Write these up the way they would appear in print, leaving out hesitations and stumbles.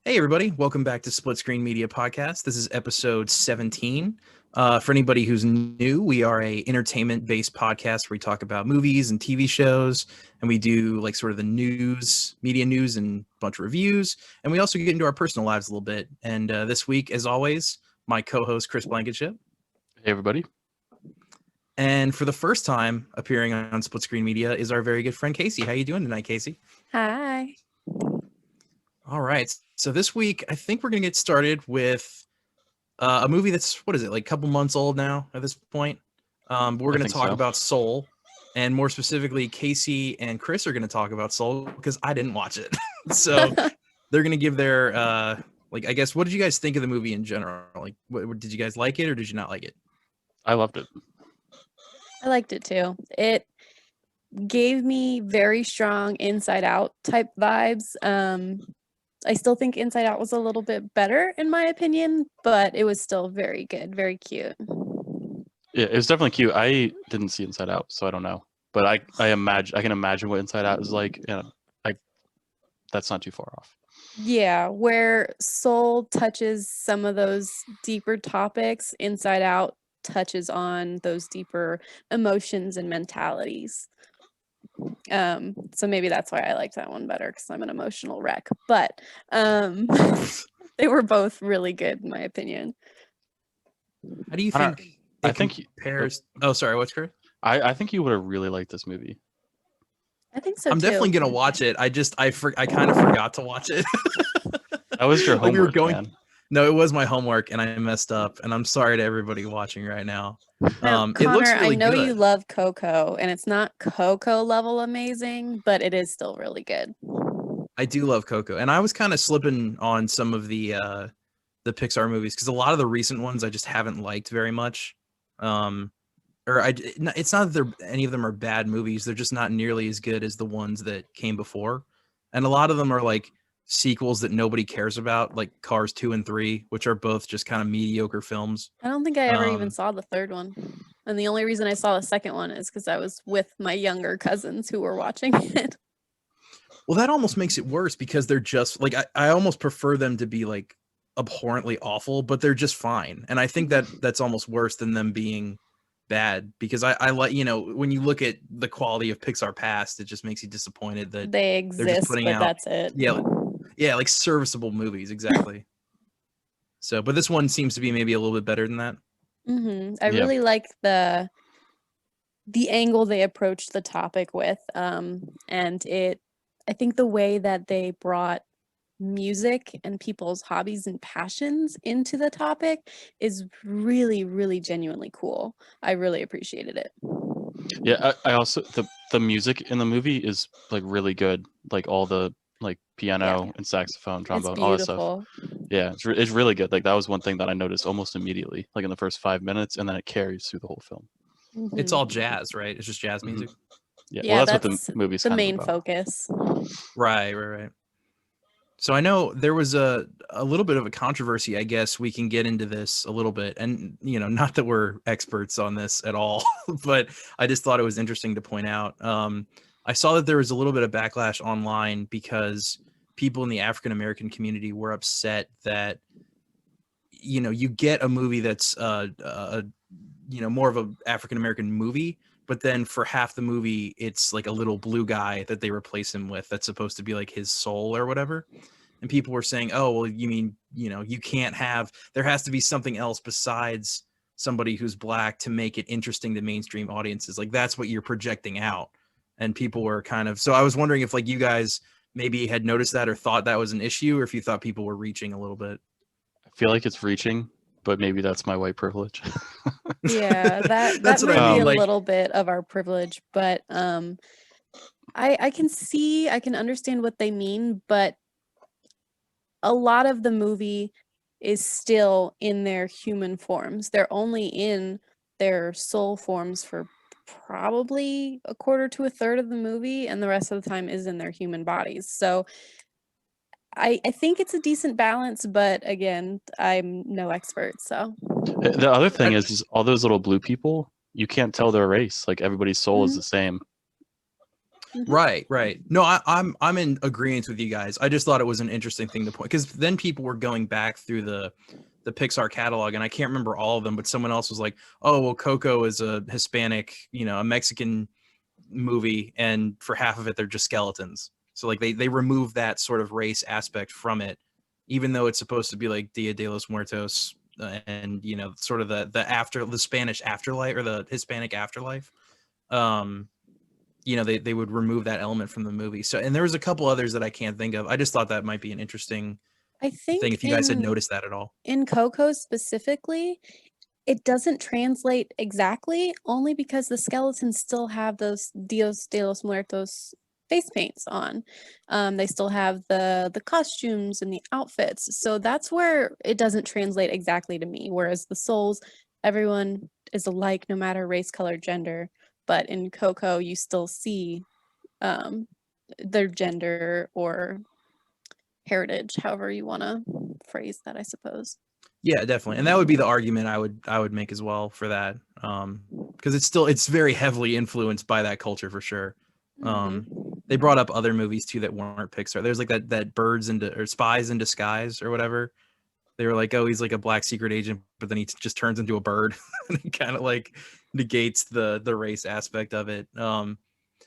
Hey, everybody. Welcome back to Split Screen Media Podcast. This is episode 17. For anybody who's new, we are a entertainment-based podcast where we talk about movies and TV shows, and we do like sort of the news, media news, and a bunch of reviews. And we also get into our personal lives a little bit. And this week, as always, my co-host, Chris Blankenship. Hey, everybody. And for the first time appearing on Split Screen Media is our very good friend, Casey. How you doing tonight, Casey? Hi. All right. So this week, I think we're going to get started with a movie that's, what is it, like a couple months old now at this point. We're going to talk about Soul. And more specifically, Casey and Chris are going to talk about Soul because I didn't watch it. So they're going to give their, I guess, what did you guys think of the movie in general? Like, did you guys like it or did you not like it? I loved it. I liked it too. It gave me very strong Inside Out type vibes. I still think Inside Out was a little bit better in my opinion, but it was still very good, very cute. Yeah, it was definitely cute. I didn't see Inside Out, so I don't know. But I can imagine what Inside Out is like, and that's not too far off. Yeah, where Soul touches some of those deeper topics, Inside Out touches on those deeper emotions and mentalities. So maybe that's why I liked that one better, because I'm an emotional wreck. But they were both really good in my opinion. How do you think I think compares? Oh, sorry, what's Chris? I think you would have really liked this movie. I think so. I'm definitely gonna watch it. I kind of forgot to watch it. That was your homework, man. No, it was my homework, and I messed up. And I'm sorry to everybody watching right now. Now, it looks Connor, really I know good. you love Coco, and it's not Coco level amazing, but it is still really good. I do love Coco, and I was kind of slipping on some of the Pixar movies because a lot of the recent ones I just haven't liked very much. It's not that any of them are bad movies; they're just not nearly as good as the ones that came before, and a lot of them are like sequels that nobody cares about, like Cars 2 and 3, which are both just kind of mediocre films. I don't think I ever even saw the third one. And the only reason I saw the second one is because I was with my younger cousins who were watching it. Well, that almost makes it worse because they're just like, I almost prefer them to be like abhorrently awful, but they're just fine. And I think that's almost worse than them being bad, because I like, when you look at the quality of Pixar past, it just makes you disappointed that they exist, they're just putting but out, that's it. Yeah, like serviceable movies, exactly. So, but this one seems to be maybe a little bit better than that. I really like the angle they approached the topic with, and I think the way that they brought music and people's hobbies and passions into the topic is really, really genuinely cool. I really appreciated it. Yeah, I also the music in the movie is like really good, like all the like piano and saxophone, trombone, all that stuff. Yeah, it's really good. Like that was one thing that I noticed almost immediately, like in the first 5 minutes, and then it carries through the whole film. It's all jazz, right? It's just jazz music. Yeah, well, that's what the movie's the kind main of about. focus. Right. So I know there was a little bit of a controversy. I guess we can get into this a little bit, and not that we're experts on this at all, but I just thought it was interesting to point out. I saw that there was a little bit of backlash online because people in the African American community were upset that you get a movie that's more of a African American movie, but then for half the movie it's like a little blue guy that they replace him with that's supposed to be like his soul or whatever. And people were saying, oh well, you mean you can't have, there has to be something else besides somebody who's black to make it interesting to mainstream audiences, like that's what you're projecting out. And people were kind of, so I was wondering if like you guys maybe had noticed that or thought that was an issue, or if you thought people were reaching a little bit. I feel like it's reaching, but maybe that's my white privilege. Yeah, that That's might what I mean, be a like, little bit of our privilege, but I can understand what they mean, but a lot of the movie is still in their human forms. They're only in their soul forms for probably a quarter to a third of the movie, and the rest of the time is in their human bodies. So I think it's a decent balance, but again, I'm no expert. So the other thing is all those little blue people, you can't tell their race. Like everybody's soul is the same. Right. No, I'm in agreement with you guys. I just thought it was an interesting thing to point, because then people were going back through the Pixar catalog, and I can't remember all of them, but someone else was like, "Oh, well, Coco is a Hispanic, a Mexican movie, and for half of it they're just skeletons." So like they remove that sort of race aspect from it, even though it's supposed to be like Dia de los Muertos, and sort of the Spanish afterlife, or the Hispanic afterlife. They would remove that element from the movie. So, and there was a couple others that I can't think of. I just thought that might be an interesting thing, if you guys had noticed that at all. In Coco specifically, it doesn't translate exactly, only because the skeletons still have those Dios de los Muertos face paints on. They still have the costumes and the outfits. So that's where it doesn't translate exactly to me. Whereas the souls, everyone is alike, no matter race, color, gender. But in Coco, you still see their gender or heritage, however you want to phrase that, I suppose. Yeah, definitely. And that would be the argument I would make as well for that. Because it's very heavily influenced by that culture for sure. They brought up other movies too that weren't Pixar. There's like that Spies in Disguise or whatever. They were like, oh, he's like a black secret agent, but then he just turns into a bird, and it kind of like negates the race aspect of it.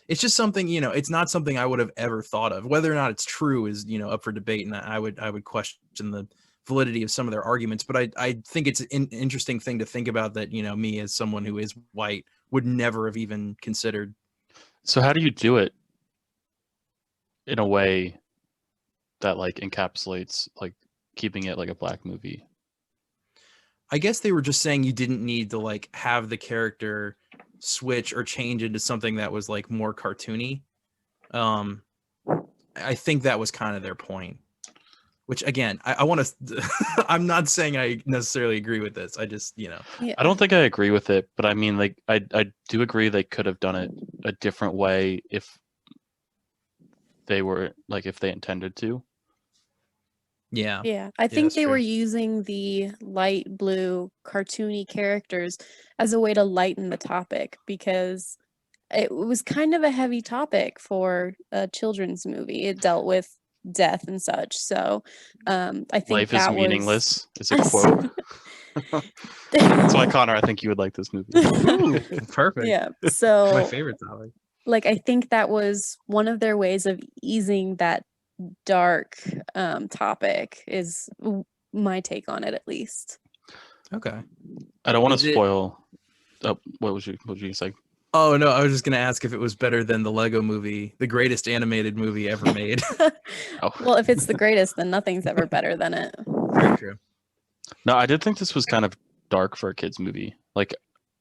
It's just something, it's not something I would have ever thought of. Whether or not it's true is, up for debate, and I would question the validity of some of their arguments. But I think it's an interesting thing to think about, that me as someone who is white would never have even considered. So how do you do it in a way that like encapsulates like keeping it like a black movie? I guess they were just saying you didn't need to like have the character switch or change into something that was like more cartoony. I think that was kind of their point, which again, I want to, I'm not saying I necessarily agree with this. I just, Yeah. I don't think I agree with it, but I mean, like, I do agree they could have done it a different way if they were like, if they intended to. Yeah. I think they were using the light blue cartoony characters as a way to lighten the topic, because it was kind of a heavy topic for a children's movie. It dealt with death and such. So I think life is meaningless is a quote. That's why, Connor, I think you would like this movie. Ooh, perfect. Yeah. So my favorite topic. Like, I think that was one of their ways of easing that dark topic, is my take on it, at least. Okay. I don't want to spoil. Oh, what was you saying? Oh no, I was just gonna ask if it was better than the Lego Movie, the greatest animated movie ever made. Oh. Well, if it's the greatest, then nothing's ever better than it. Very true. No, I did think this was kind of dark for a kid's movie. Like,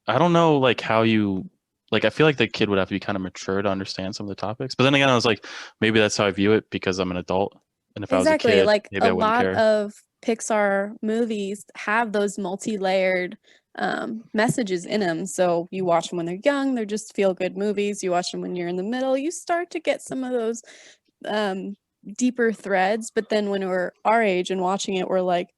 I don't know, like how you, like, I feel like the kid would have to be kind of mature to understand some of the topics. But then again, I was like, maybe that's how I view it because I'm an adult, and if I was a kid, like maybe I a wouldn't lot care. of Pixar movies have those multi-layered messages in them. So you watch them when they're young, they're just feel-good movies. You watch them when you're in the middle, you start to get some of those deeper threads. But then when we're our age and watching it, we're like,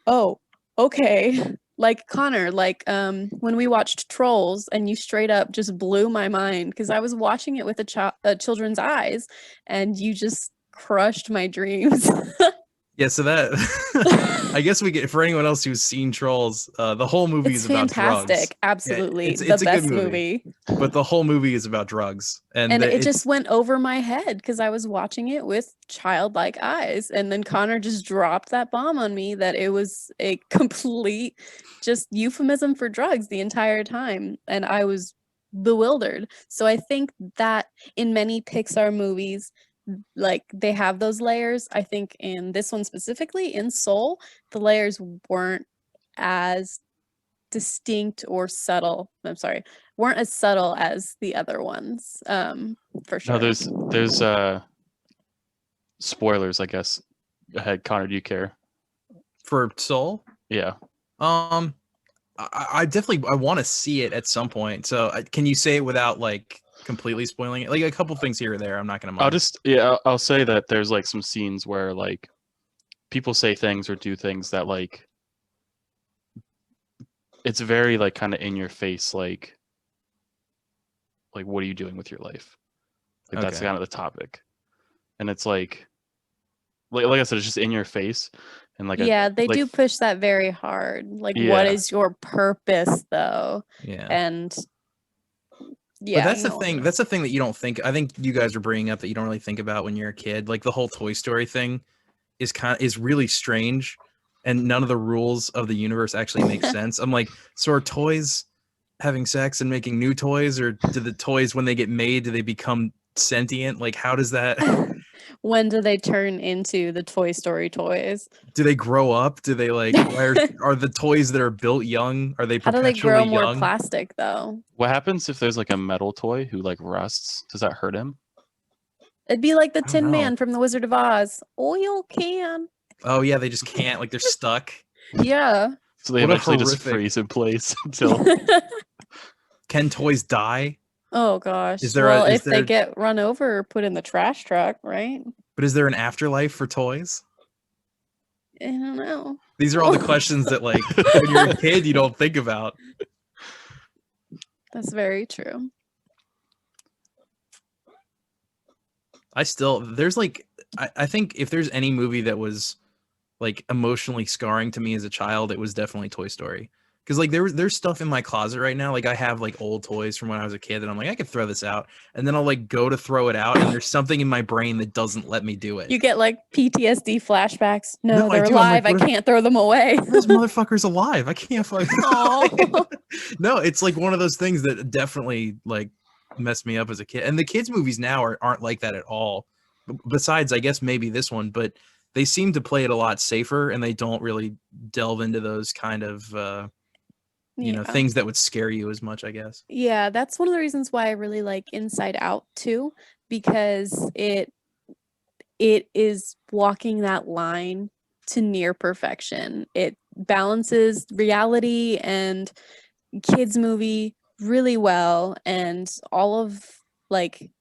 oh, okay. Like Connor, like when we watched Trolls, and you straight up just blew my mind, because I was watching it with a children's eyes, and you just crushed my dreams. Yeah, so that I guess we get, for anyone else who's seen Trolls, the whole movie is about drugs. Fantastic, absolutely, yeah, it's the best movie. But the whole movie is about drugs, and it just went over my head because I was watching it with childlike eyes, and then Connor just dropped that bomb on me that it was a complete just euphemism for drugs the entire time, and I was bewildered. So I think that in many Pixar movies, like, they have those layers. I think in this one specifically, in Soul, the layers weren't as distinct or subtle. Weren't as subtle as the other ones. For sure. No, there's spoilers, I guess. Go ahead, Connor. Do you care? For Soul? Yeah. I definitely want to see it at some point. So can you say it without like completely spoiling it? Like a couple things here or there. I'm not gonna mind. I'll say that there's like some scenes where like people say things or do things that like it's very like kind of in your face, like what are you doing with your life? Like that's kind of the topic, and it's like I said, it's just in your face, and like they do push that very hard. Like, what is your purpose, though? Yeah, and but that's the thing. That's the thing that you don't think. I think you guys are bringing up that you don't really think about when you're a kid. Like the whole Toy Story thing is really strange, and none of the rules of the universe actually make sense. I'm like, so are toys having sex and making new toys, or do the toys, when they get made, do they become sentient? Like, how does that? When do they turn into the Toy Story toys? Do they grow up? Do they like? Are the toys that are built young? Are they how do perpetually they grow more young? plastic though? What happens if there's like a metal toy who like rusts? Does that hurt him? It'd be like the Tin Man from the Wizard of Oz. Oil can. Oh yeah, they just can't. Like they're stuck. Yeah. So they eventually just freeze in place until. Can toys die? Oh gosh. Is there if they get run over or put in the trash truck, right? But is there an afterlife for toys? I don't know. These are all the questions that, like, when you're a kid, you don't think about. That's very true. There's like, I think if there's any movie that was like emotionally scarring to me as a child, it was definitely Toy Story. Because like there's stuff in my closet right now. Like I have like old toys from when I was a kid, and I'm like, I could throw this out, and then I'll like go to throw it out, and there's something in my brain that doesn't let me do it. You get like PTSD flashbacks. No, they're alive. Like, I can't throw them away. This motherfucker's alive. I can't fucking. No, it's like one of those things that definitely like messed me up as a kid. And the kids' movies now aren't like that at all. Besides, I guess maybe this one, but they seem to play it a lot safer, and they don't really delve into those kind of you know, things that would scare you as much, I guess. Yeah, that's one of the reasons why I really like Inside Out too, because it is walking that line to near perfection. It balances reality and kids movie really well, and all of like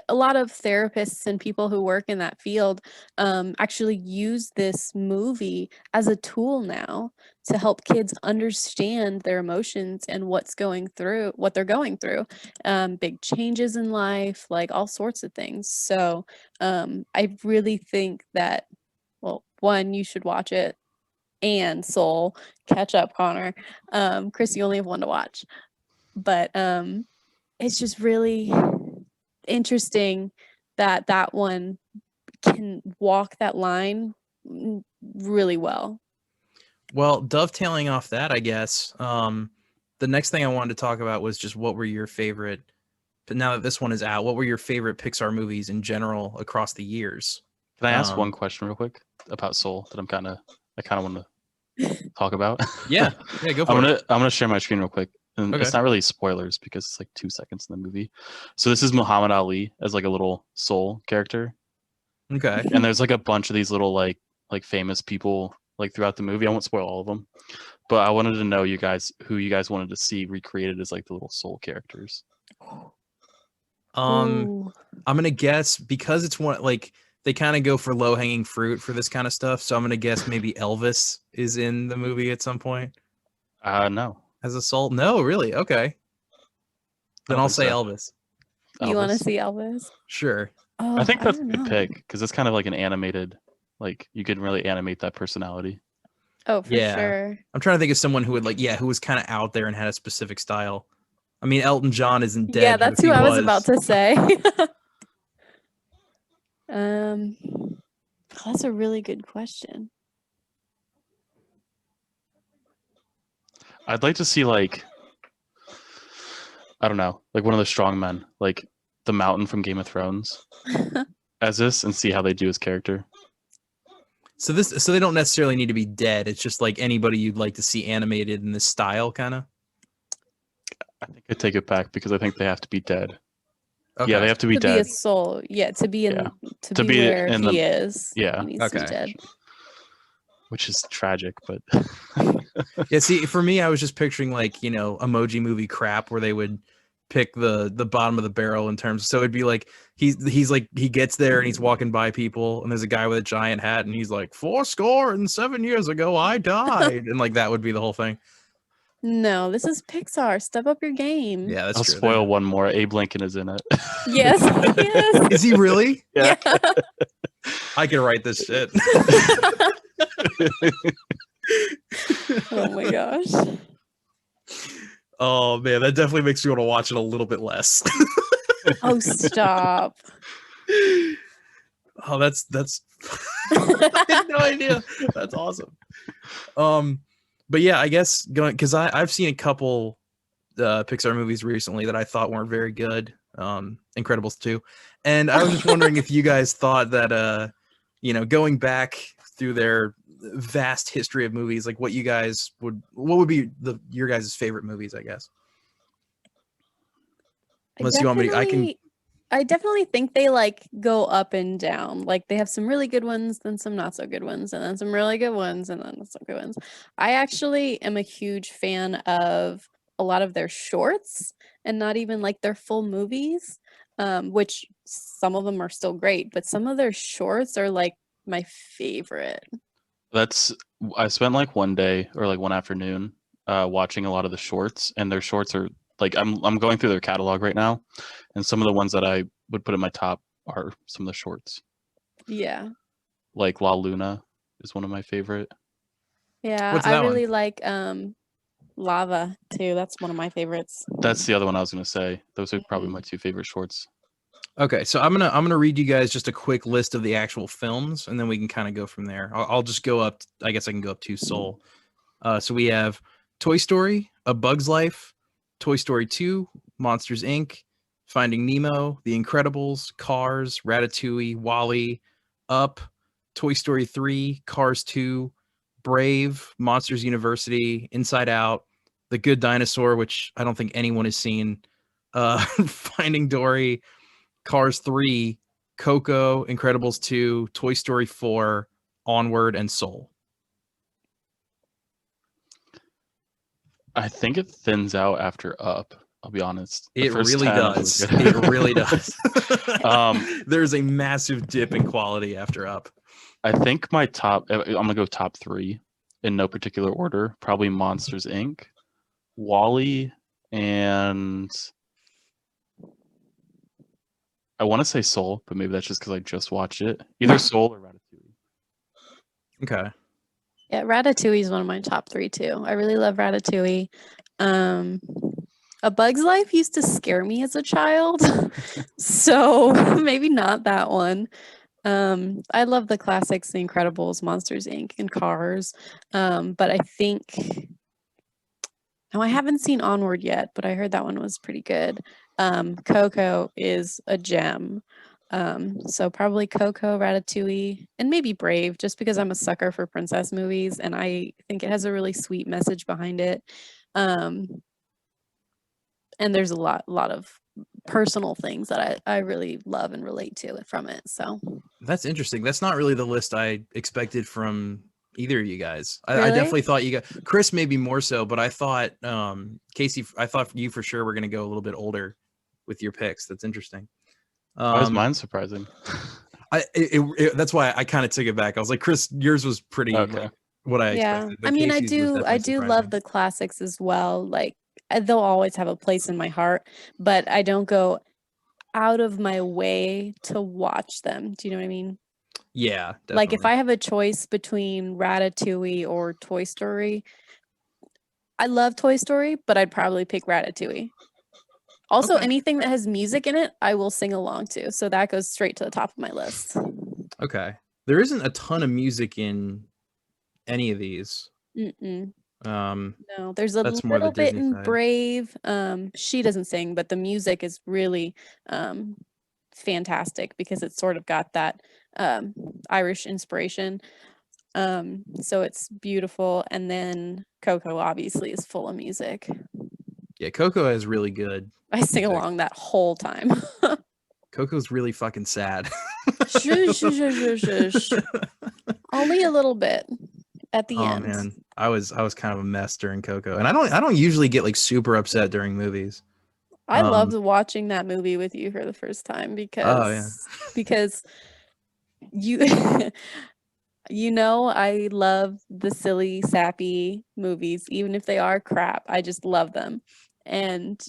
a lot of therapists and people who work in that field actually use this movie as a tool now to help kids understand their emotions and what they're going through, big changes in life, like all sorts of things. So I really think that, well, one, you should watch it, and Soul, catch up, Connor. Chris, you only have one to watch, but it's just really interesting that one can walk that line really well. Well, dovetailing off that, I guess, the next thing I wanted to talk about was just what were your favorite, but now that this one is out, what were your favorite Pixar movies in general across the years? Can I ask one question real quick about Soul that I kind of want to talk about? Yeah, go for it. I'm gonna share my screen real quick. And It's not really spoilers because it's like 2 seconds in the movie. So this is Muhammad Ali as like a little soul character. Okay. And there's like a bunch of these little like famous people like throughout the movie. I won't spoil all of them, but I wanted to know who you guys wanted to see recreated as like the little soul characters. I'm gonna guess, because it's one, like they kind of go for low hanging fruit for this kind of stuff. So I'm gonna guess maybe Elvis is in the movie at some point. No. As a soul? No, really? Okay. Then I'll say Elvis. You want to see Elvis? Sure. Oh, I think that's a good pick because it's kind of like an animated, like you can really animate that personality. Oh, for sure. I'm trying to think of someone who would who was kind of out there and had a specific style. I mean, Elton John isn't dead. Yeah, that's who I was about to say. That's a really good question. I'd like to see like, I don't know, like one of the strong men, like the Mountain from Game of Thrones, as this, and see how they do his character. So they don't necessarily need to be dead. It's just like anybody you'd like to see animated in this style, kind of. I think I take it back because I think they have to be dead. Okay. Yeah, they have to be dead. Be a soul. Yeah, to be where he is. Yeah. He needs to be dead. Which is tragic, but yeah. See, for me, I was just picturing like, you know, Emoji Movie crap where they would pick the bottom of the barrel in terms. So it'd be like he's like he gets there and he's walking by people and there's a guy with a giant hat and he's like 4 score and 7 years ago I died, and like that would be the whole thing. No, this is Pixar. Step up your game. Yeah, that's I'll true. spoil one more. Abe Lincoln is in it. Yes, yes. Is he really? Yeah. I can write this shit. Oh my gosh. Oh man, that definitely makes me want to watch it a little bit less. Oh, stop. Oh, that's I had no idea. That's awesome. But yeah, I guess going because I've seen a couple Pixar movies recently that I thought weren't very good. Incredibles 2. And I was just wondering if you guys thought that going back through their vast history of movies, like what would be your guys' favorite movies, I guess. Unless you want me to, I definitely think they like go up and down. Like they have some really good ones, then some not so good ones, and then some really good ones, and then some good ones. I actually am a huge fan of a lot of their shorts and not even like their full movies, which some of them are still great, but some of their shorts are like my favorite. I spent like one day or like one afternoon watching a lot of the shorts, and their shorts are like I'm going through their catalog right now, and some of the ones that I would put in my top are some of the shorts. Yeah. Like La Luna is one of my favorite. Yeah, What's that I really one? like Lava too. That's one of my favorites. That's the other one I was gonna say. Those are probably my two favorite shorts. Okay, so I'm gonna read you guys just a quick list of the actual films, and then we can kind of go from there. I'll just go up. I guess I can go up to Soul. So we have Toy Story, A Bug's Life, Toy Story 2, Monsters Inc., Finding Nemo, The Incredibles, Cars, Ratatouille, Wall-E, Up, Toy Story 3, Cars 2, Brave, Monsters University, Inside Out, The Good Dinosaur, which I don't think anyone has seen, Finding Dory, Cars 3, Coco, Incredibles 2, Toy Story 4, Onward, and Soul. I think it thins out after Up. I'll be honest. It really does. It really does. There's a massive dip in quality after Up. I think my top, I'm going to go top 3 in no particular order. Probably Monsters, Inc., Wall-E, and I want to say Soul, but maybe that's just because I just watched it. Either Soul or Ratatouille. Okay. Yeah, Ratatouille is one of my top 3 too. I really love Ratatouille. A Bug's Life used to scare me as a child, so maybe not that one. I love the classics, The Incredibles, Monsters Inc., and Cars. But I think I haven't seen Onward yet, but I heard that one was pretty good. Coco is a gem. So probably Coco, Ratatouille, and maybe Brave, just because I'm a sucker for princess movies and I think it has a really sweet message behind it. And there's a lot of personal things that I really love and relate to it from it. So that's interesting. That's not really the list I expected from either of you guys. I Really? definitely thought you got Chris maybe more so, but I thought Casey, I thought you for sure were going to go a little bit older with your picks. That's interesting. Why is mine surprising? That's why I kind of took it back. I was like, Chris, yours was pretty Okay. like, what I yeah, expected. But I mean, I Casey's was do definitely love surprising. the classics as well. Like they'll always have a place in my heart, but I don't go out of my way to watch them. Do you know what I mean? Yeah, definitely. Like if I have a choice between Ratatouille or Toy Story, I love Toy Story, but I'd probably pick Ratatouille. Also, Okay. anything that has music in it, I will sing along to. So that goes straight to the top of my list. Okay. There isn't a ton of music in any of these. Mm-mm. No, there's a that's more the little bit Disney in side. Brave. She doesn't sing, but the music is really fantastic because it's sort of got that Irish inspiration. So it's beautiful. And then Coco obviously is full of music. Yeah, Coco is really good. I sing along that whole time. Coco's really fucking sad. Shush, shush, shush, shush. Only a little bit at the end. Oh man, I was kind of a mess during Coco, and I don't usually get like super upset during movies. I loved watching that movie with you for the first time because you You know, I love the silly, sappy movies, even if they are crap. I just love them. And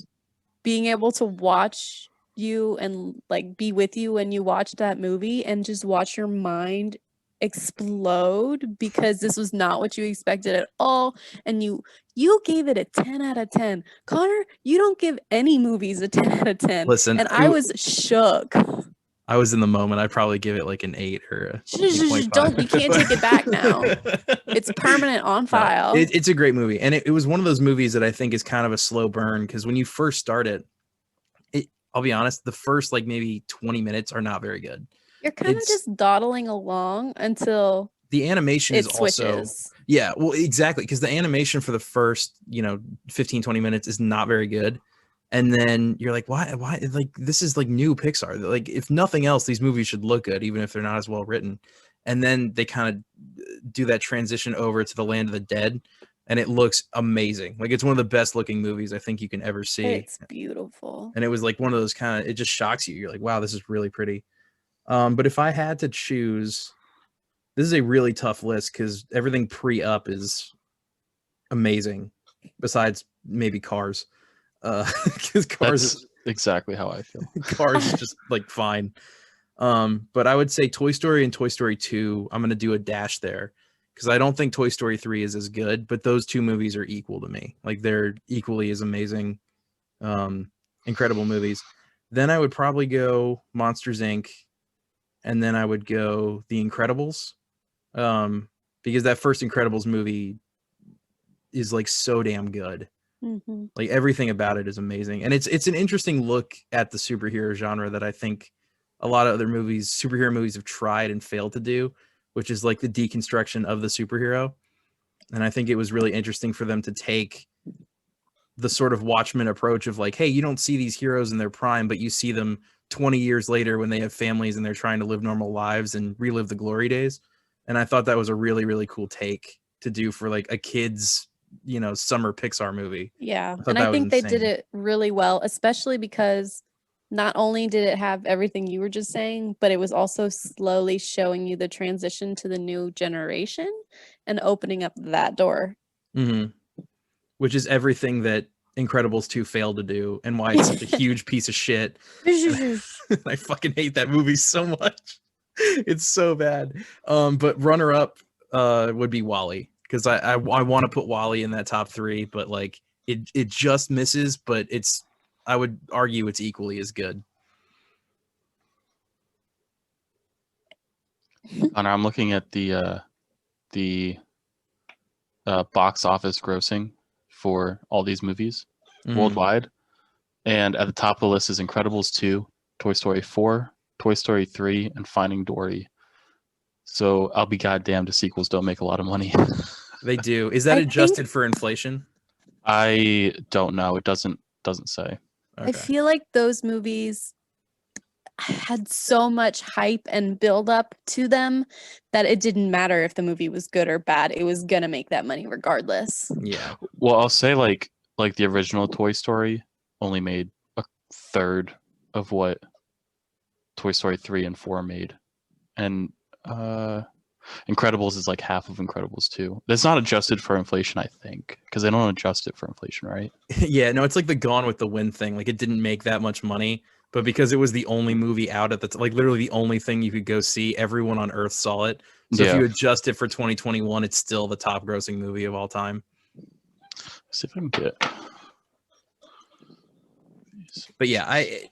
being able to watch you and like be with you when you watch that movie and just watch your mind explode because this was not what you expected at all, and you gave it a 10 out of 10. Connor, you don't give any movies a 10 out of 10. Listen, and I was shook. I was in the moment. I'd probably give it like an 8 or a 8.5. Don't, you can't take it back now. It's permanent on file. No, it's a great movie, and it was one of those movies that I think is kind of a slow burn because when you first start it, I'll be honest, the first like maybe 20 minutes are not very good. You're kind of just dawdling along until the animation is switches. Also, yeah, well, exactly, because the animation for the first 15-20 minutes is not very good. And then you're like, why like this is like new Pixar, like if nothing else these movies should look good even if they're not as well written. And then they kind of do that transition over to the Land of the Dead and it looks amazing. Like it's one of the best looking movies I think you can ever see. It's beautiful. And it was like one of those kind of, it just shocks you. You're like, wow, this is really pretty. But if I had to choose, this is a really tough list because everything pre-up is amazing besides maybe Cars. Because Cars is exactly how I feel. Cars is just like fine. But I would say Toy Story and Toy Story 2, I'm going to do a dash there because I don't think Toy Story 3 is as good, but those two movies are equal to me. Like they're equally as amazing, incredible movies. Then I would probably go Monsters, Inc. And then I would go The Incredibles, because that first Incredibles movie is like so damn good. Mm-hmm. Like everything about it is amazing. And it's an interesting look at the superhero genre that I think a lot of other movies, superhero movies, have tried and failed to do, which is like the deconstruction of the superhero. And I think it was really interesting for them to take the sort of Watchmen approach of like, hey, you don't see these heroes in their prime, but you see them 20 years later when they have families and they're trying to live normal lives and relive the glory days. And I thought that was a really, really cool take to do for like a kid's, summer Pixar movie. Yeah. And I think they did it really well, especially because not only did it have everything you were just saying, but it was also slowly showing you the transition to the new generation and opening up that door. Mm-hmm. Which is everything that Incredibles 2 failed to do and why it's such a huge piece of shit. I fucking hate that movie so much. It's so bad. But runner up would be WALL-E because I want to put WALL-E in that top 3, but like it just misses, but I would argue it's equally as good. Connor, I'm looking at the box office grossing for all these movies worldwide, and at the top of the list is Incredibles 2, Toy Story 4, Toy Story 3, and Finding Dory. So I'll be goddamned if sequels don't make a lot of money. They do. Is that adjusted for inflation? I don't know. It doesn't say. Okay. I feel like those movies had so much hype and build up to them that it didn't matter if the movie was good or bad. It was gonna make that money regardless. Yeah. Well, I'll say like the original Toy Story only made a third of what Toy Story 3 and 4 made. And Incredibles is like half of Incredibles 2. That's not adjusted for inflation, I think, because they don't adjust it for inflation, right? Yeah, no, it's like the Gone with the Wind thing. Like it didn't make that much money, but because it was the only movie out at the like literally the only thing you could go see, everyone on Earth saw it. So if you adjust it for 2021, it's still the top grossing movie of all time. Let's see if I can get. But yeah, I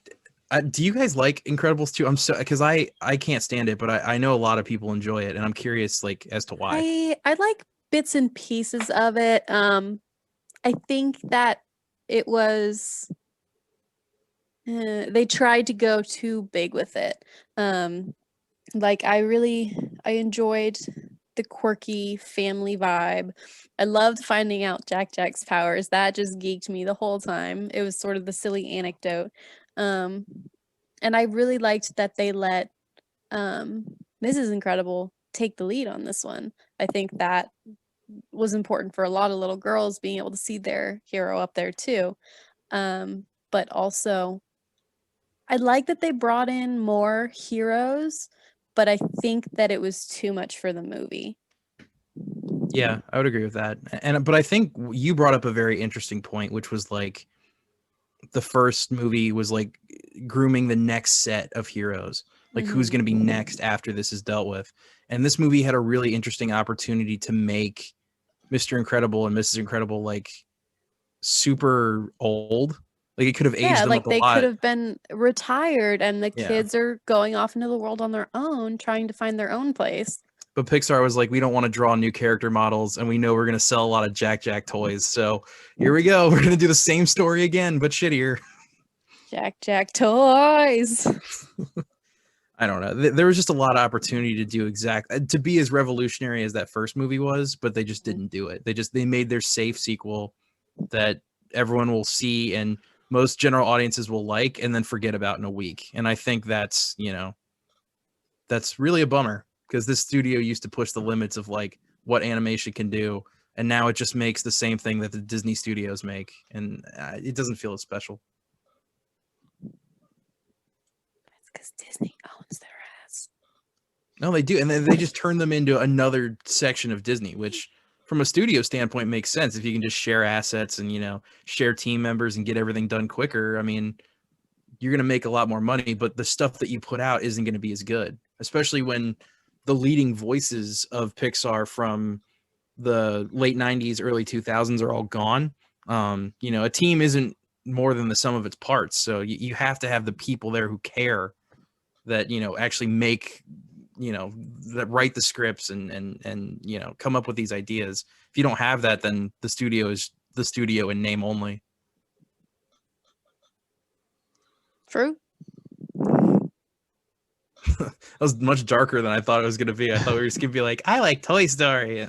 do you guys like Incredibles 2? I'm so because I can't stand it, but I know a lot of people enjoy it, and I'm curious like as to why. I like bits and pieces of it. I think that it was they tried to go too big with it. Like I enjoyed the quirky family vibe. I loved finding out Jack's powers. That just geeked me the whole time. It was sort of the silly anecdote. And I really liked that they let Mrs. Incredible take the lead on this one. I think that was important for a lot of little girls being able to see their hero up there too. But also I like that they brought in more heroes, but I think that it was too much for the movie. Yeah, I would agree with that. But I think you brought up a very interesting point, which was like the first movie was like grooming the next set of heroes, like who's going to be next after this is dealt with. And this movie had a really interesting opportunity to make Mr. Incredible and Mrs. Incredible like super old. Like it could have aged them like up a they lot. could have been retired, and the kids are going off into the world on their own, trying to find their own place. But Pixar was like, we don't want to draw new character models, and we know we're going to sell a lot of Jack Jack toys. So here we go. We're going to do the same story again, but shittier. Jack Jack toys. I don't know. There was just a lot of opportunity to do to be as revolutionary as that first movie was, but they just didn't do it. They made their safe sequel that everyone will see and most general audiences will like and then forget about in a week. And I think that's really a bummer, because this studio used to push the limits of like what animation can do, and now it just makes the same thing that the Disney studios make, and it doesn't feel as special. That's because Disney owns their ass. No, they do, and they just turn them into another section of Disney, which from a studio standpoint makes sense. If you can just share assets and share team members and get everything done quicker, I mean, you're going to make a lot more money, but the stuff that you put out isn't going to be as good, especially when the leading voices of Pixar from the late 90s, early 2000s are all gone. A team isn't more than the sum of its parts. So you have to have the people there who care, that, actually make, that write the scripts and come up with these ideas. If you don't have that, then the studio is the studio in name only. True. That was much darker than I thought it was going to be. I thought we were just going to be like, I like Toy Story.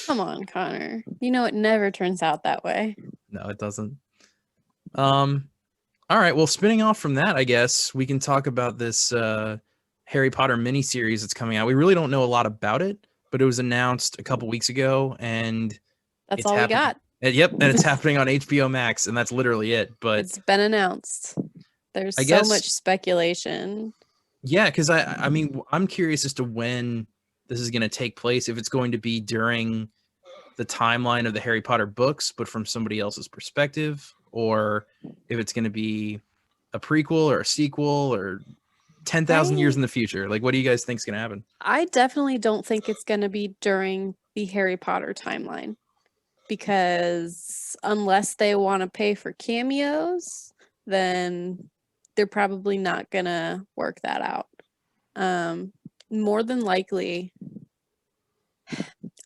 Come on, Connor. It never turns out that way. No, it doesn't. All right. Well, spinning off from that, I guess we can talk about this Harry Potter miniseries that's coming out. We really don't know a lot about it, but it was announced a couple weeks ago, and that's all we got. Yep, and it's happening on HBO Max, and that's literally it. But it's been announced. There's so much speculation. Yeah, because I mean, I'm curious as to when this is going to take place, if it's going to be during the timeline of the Harry Potter books, but from somebody else's perspective, or if it's going to be a prequel or a sequel or 10,000 years in the future. Like, what do you guys think is going to happen? I definitely don't think it's going to be during the Harry Potter timeline, because unless they want to pay for cameos, then they're probably not going to work that out. More than likely,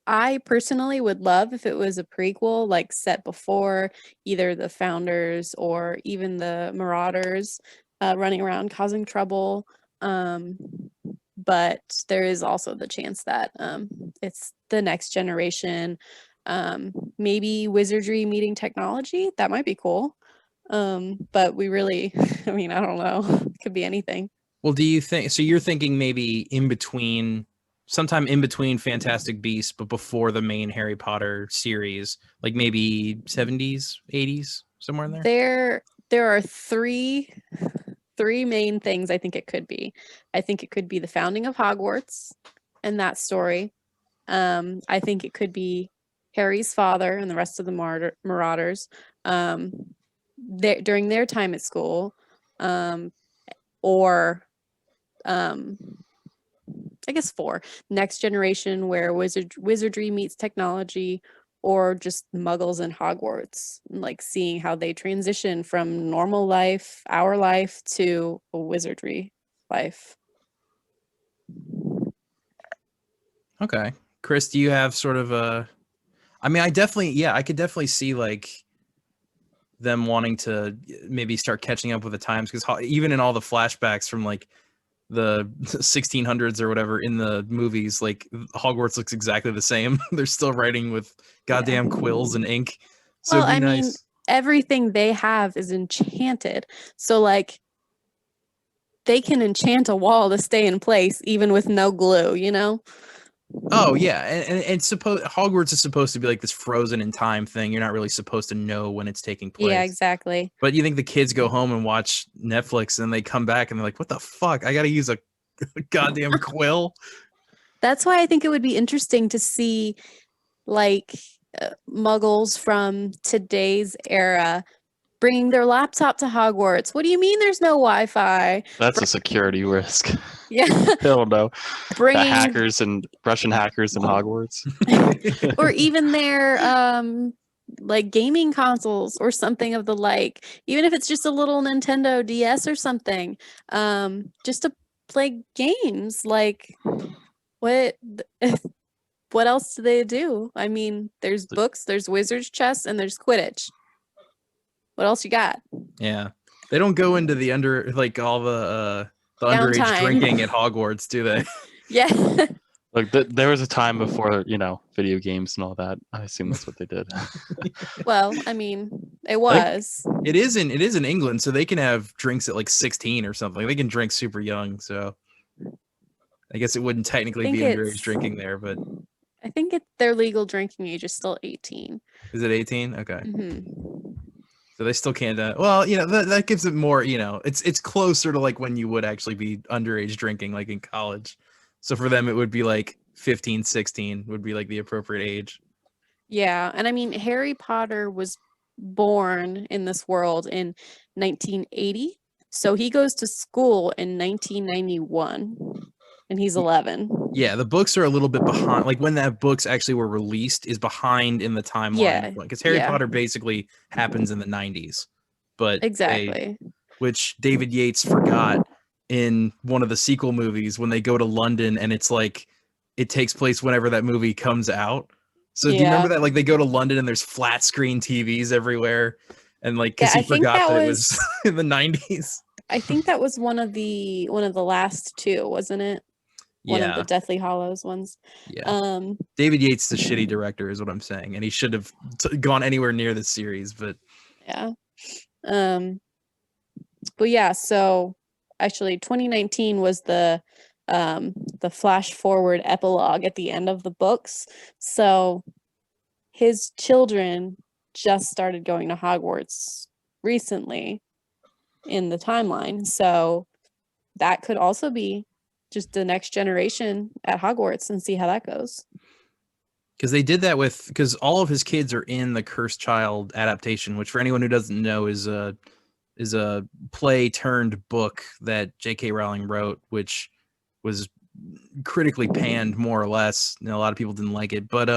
I personally would love if it was a prequel, like set before either the Founders or even the Marauders running around causing trouble. But there is also the chance that it's the next generation, maybe wizardry meeting technology. That might be cool. But we really, I mean, I don't know. It could be anything. Well, do you think, so you're thinking maybe sometime in between Fantastic Beasts, but before the main Harry Potter series, like maybe 70s, 80s, somewhere in there? There are three main things I think it could be. I think it could be the founding of Hogwarts and that story. I think it could be Harry's father and the rest of the Marauders during their time at school, or I guess 4, next generation, where wizardry meets technology, or just muggles in Hogwarts, like seeing how they transition from normal life, our life, to a wizardry life. Okay. Chris, do you have sort of I mean, I could definitely see like them wanting to maybe start catching up with the times, because even in all the flashbacks from like the 1600s or whatever in the movies, like Hogwarts looks exactly the same. They're still writing with goddamn quills and ink. So well, I mean, everything they have is enchanted. So like they can enchant a wall to stay in place even with no glue, Oh yeah, and Hogwarts is supposed to be like this frozen in time thing. You're not really supposed to know when it's taking place. Yeah, exactly. But you think the kids go home and watch Netflix, and they come back and they're like, "What the fuck? I got to use a goddamn quill. That's why I think it would be interesting to see like muggles from today's era bringing their laptop to Hogwarts. What do you mean there's no Wi-Fi? That's a security risk. Yeah. Hell no. Bringing The hackers and Russian hackers in Hogwarts. or even their like gaming consoles or something of the like, even if it's just a little Nintendo DS or something, just to play games. Like what what else do they do? I mean, there's books, there's wizard's chess, and there's Quidditch. What else you got? Yeah, they don't go into the all the underage drinking at Hogwarts, do they? Yeah. Like there was a time before, video games and all that. I assume that's what they did. Well, I mean, it was. Like, it is in England, so they can have drinks at like 16 or something. They can drink super young, so I guess it wouldn't technically be underage drinking there, but I think their legal drinking age is still 18. Is it 18? Okay. Mm-hmm. So they still can't. Well, that gives it more. It's closer to like when you would actually be underage drinking, like in college. So for them, it would be like 15, 16 would be like the appropriate age. Yeah, and I mean, Harry Potter was born in this world in 1980, so he goes to school in 1991, and he's 11. Yeah, the books are a little bit behind. Like when that books actually were released is behind in the timeline. Yeah, because Harry Potter basically happens in the 90s, but exactly, which David Yates forgot in one of the sequel movies when they go to London, and it's like it takes place whenever that movie comes out. So do you remember that? Like they go to London and there's flat screen TVs everywhere, and like because he forgot that it was in the 90s. I think that was one of the last two, wasn't it? One of the Deathly Hallows ones. Yeah. David Yates, the shitty director, is what I'm saying, and he should have gone anywhere near this series. But yeah. But yeah. So actually, 2019 was the flash forward epilogue at the end of the books. So his children just started going to Hogwarts recently in the timeline. So that could also be just the next generation at Hogwarts and see how that goes. Because they did that because all of his kids are in the Cursed Child adaptation, which for anyone who doesn't know is a play turned book that J.K. Rowling wrote, which was critically panned more or less. A lot of people didn't like it, but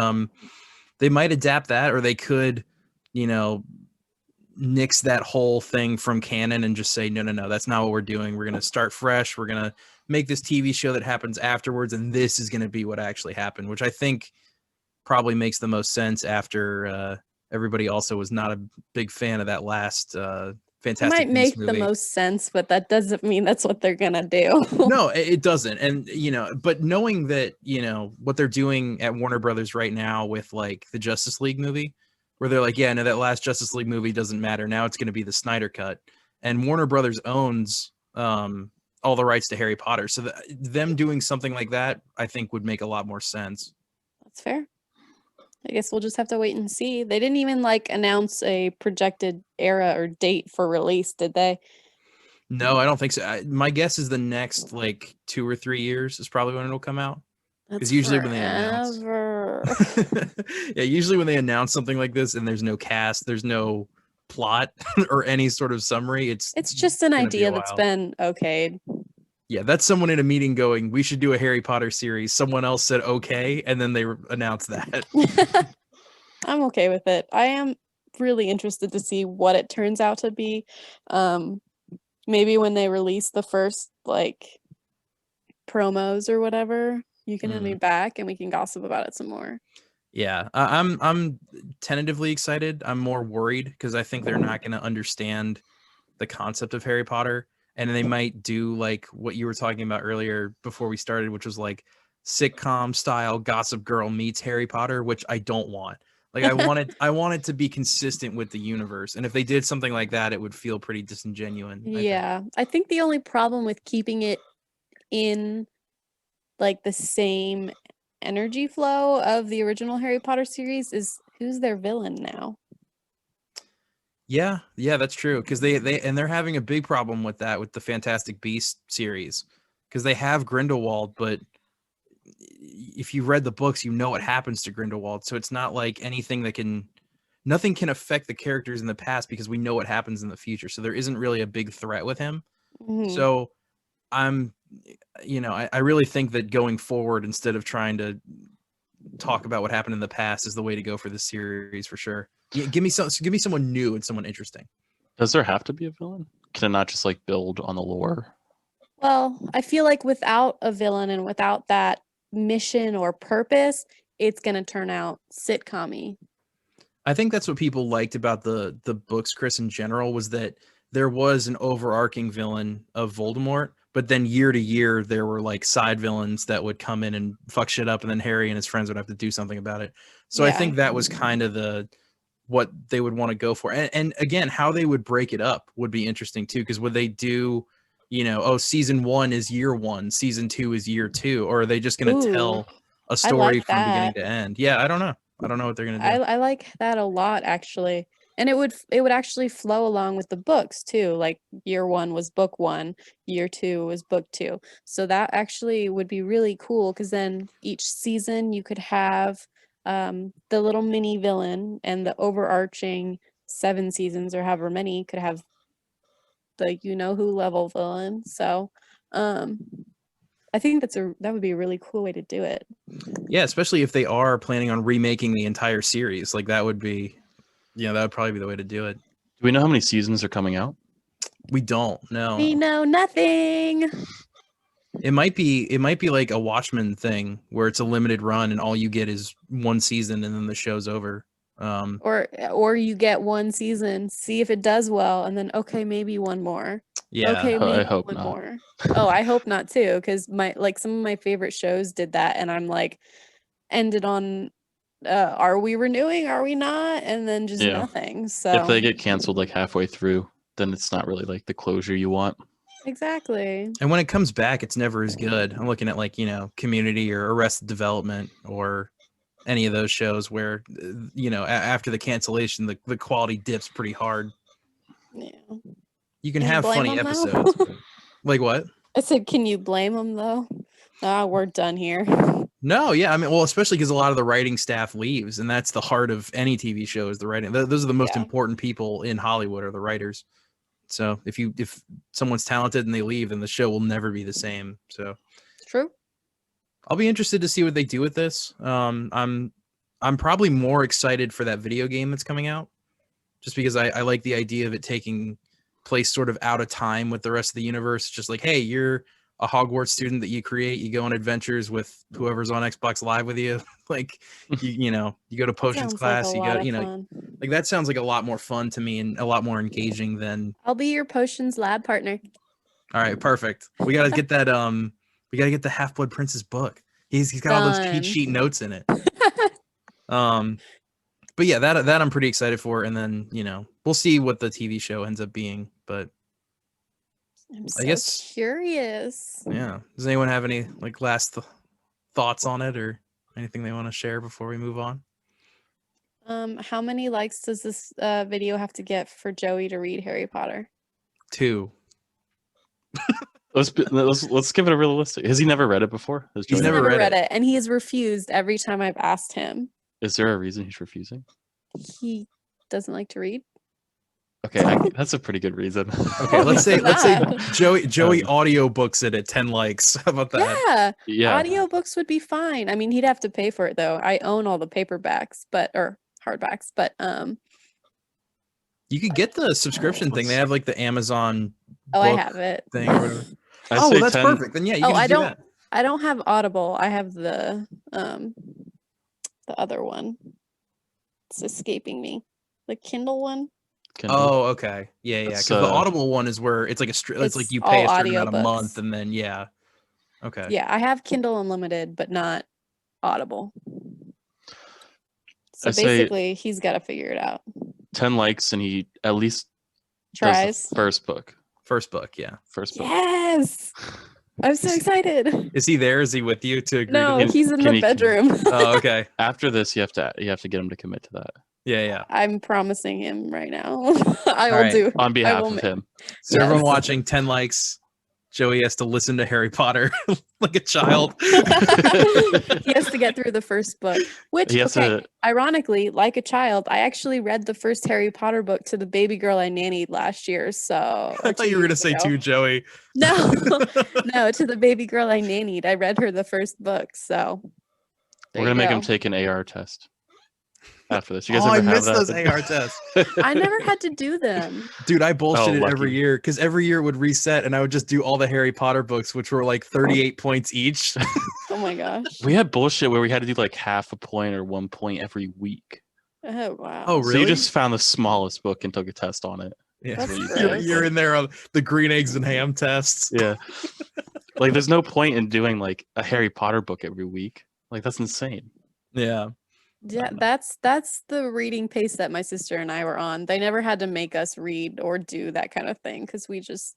they might adapt that, or they could, nix that whole thing from canon and just say, no, that's not what we're doing. We're going to start fresh. We're going to make this TV show that happens afterwards, and this is going to be what actually happened, which I think probably makes the most sense after everybody also was not a big fan of that last Fantastic It might make the most sense, but that doesn't mean that's what they're going to do. No, it doesn't. And, but knowing that, what they're doing at Warner Brothers right now with like the Justice League movie, where they're like, yeah, no, that last Justice League movie doesn't matter. Now it's going to be the Snyder Cut. And Warner Brothers owns all the rights to Harry Potter. So them doing something like that, I think would make a lot more sense. That's fair. I guess we'll just have to wait and see. They didn't even like announce a projected era or date for release, did they? No, I don't think so. My guess is the next like 2 or 3 years is probably when it'll come out. Because usually when they announce, usually when they announce something like this and there's no cast, there's no plot or any sort of summary, it's just an idea that's been okayed. Yeah, that's someone in a meeting going, we should do a Harry Potter series. Someone else said okay, and then they announced that. I'm okay with it. I am really interested to see what it turns out to be. Maybe when they release the first like promos or whatever, you can have me back and we can gossip about it some more. Yeah, I'm tentatively excited. I'm more worried because I think they're not going to understand the concept of Harry Potter. And they might do like what you were talking about earlier before we started, which was like sitcom style Gossip Girl meets Harry Potter, which I don't want. Like I want it to be consistent with the universe. And if they did something like that, it would feel pretty disingenuous. Yeah. I think the only problem with keeping it in like the same energy flow of the original Harry Potter series is who's their villain now? Yeah, that's true. Because they're having a big problem with that with the Fantastic Beasts series. because they have Grindelwald, but if you read the books, you know what happens to Grindelwald. So it's not like nothing can affect the characters in the past because we know what happens in the future. So there isn't really a big threat with him. Mhm. So I really think that going forward, instead of trying to talk about what happened in the past, is the way to go for this series for sure. Give me someone new and someone interesting. Does there have to be a villain? Can it not just like build on the lore? Well, I feel like without a villain and without that mission or purpose, it's going to turn out sitcom-y. I think that's what people liked about the books, Chris, in general, was that there was an overarching villain of Voldemort, but then year to year there were like side villains that would come in and fuck shit up, and then Harry and his friends would have to do something about it. So I think that was kind of what they would want to go for. And again, how they would break it up would be interesting too, because would they do, season 1 is year 1, season 2 is year 2, or are they just going to tell a story from beginning to end? Yeah, I don't know what they're going to do. I like that a lot, actually. And it would actually flow along with the books too. Like year 1 was book 1, year 2 was book 2. So that actually would be really cool, because then each season you could have the little mini villain, and the overarching 7 seasons or however many could have the who level villain. So I think that would be a really cool way to do it. Yeah, especially if they are planning on remaking the entire series. Like that would be, that would probably be the way to do it. Do we know how many seasons are coming out? We don't know. We know nothing. It might be like a Watchmen thing where it's a limited run and all you get is 1 season and then the show's over. Or you get 1 season, see if it does well, and then okay, maybe 1 more. Yeah. Okay, maybe I hope 1 not. more. Oh, I hope not too, because some of my favorite shows did that, and I'm like, ended on are we renewing? Are we not? And then just nothing. So if they get canceled like halfway through, then it's not really like the closure you want. Exactly. And when it comes back, it's never as good. I'm looking at like, Community or Arrested Development or any of those shows where, after the cancellation, the quality dips pretty hard. Yeah. You can have funny episodes. Like what? I said, can you blame them though? We're done here. No, yeah. I mean, well, especially because a lot of the writing staff leaves, and that's the heart of any TV show is the writing. Those are the most important people in Hollywood, are the writers. So if someone's talented and they leave, then the show will never be the same. So true. I'll be interested to see what they do with this. I'm probably more excited for that video game that's coming out, just because I like the idea of it taking place sort of out of time with the rest of the universe. Just like, hey, you're a Hogwarts student that you create, you go on adventures with whoever's on Xbox Live with you. Like, you go to potions class, like that sounds like a lot more fun to me and a lot more engaging than. I'll be your potions lab partner. All right, perfect. We gotta get that. We gotta get the Half-Blood Prince's book. He's got all those cheat sheet notes in it. But yeah, that I'm pretty excited for, and then we'll see what the TV show ends up being. But I guess curious. Yeah. Does anyone have any like last thoughts on it or anything they want to share before we move on? How many likes does this video have to get for Joey to read Harry Potter? 2. Let's give it a realistic. Has he never read it before? He's never read it, and he has refused every time I've asked him. Is there a reason he's refusing? He doesn't like to read. Okay, that's a pretty good reason. Okay, let's say Joey audiobooks it at 10 likes. How about that? Yeah. Audiobooks would be fine. I mean, he'd have to pay for it though. I own all the paperbacks, or hardbacks, but you could get the subscription thing. They have like the Amazon I have it thing or whatever. Well, that's perfect. Then yeah, you can do that. I don't have Audible. I have the other one. It's escaping me. The Kindle one. Kindle. Oh, okay. Yeah. Because the Audible one is where it's like it's like you pay a certain amount a month, and then okay. Yeah, I have Kindle Unlimited, but not Audible. So basically, he's got to figure it out. 10 likes, and he at least tries. First book, yeah. First book. Yes. I'm so excited. Is he there? Is he with you to agree? No, he's in the bedroom. Oh, okay. After this, you have to get him to commit to that. Yeah. I'm promising him right now. I will do on behalf of him. So everyone watching, 10 likes. Joey has to listen to Harry Potter like a child. He has to get through the first book, which, ironically, like a child, I actually read the first Harry Potter book to the baby girl I nannied last year. So I thought you were going to say to Joey. No, no, to the baby girl I nannied. I read her the first book. So we're going to make him take an AR test after this. You guys I ever missed have those that? AR tests. I never had to do them. Dude, I bullshitted lucky. every year because every year it would reset and I would just do all the Harry Potter books, which were like 38 points each. Oh my gosh. We had bullshit where we had to do like half a point or 1 point every week. Oh, wow. Oh, really? So you just found the smallest book and took a test on it. Yeah, you're in there on the green eggs and ham tests. Yeah. Like there's no point in doing like a Harry Potter book every week. Like that's insane. Yeah. Yeah, that's the reading pace that my sister and I were on. They never had to make us read or do that kind of thing because we just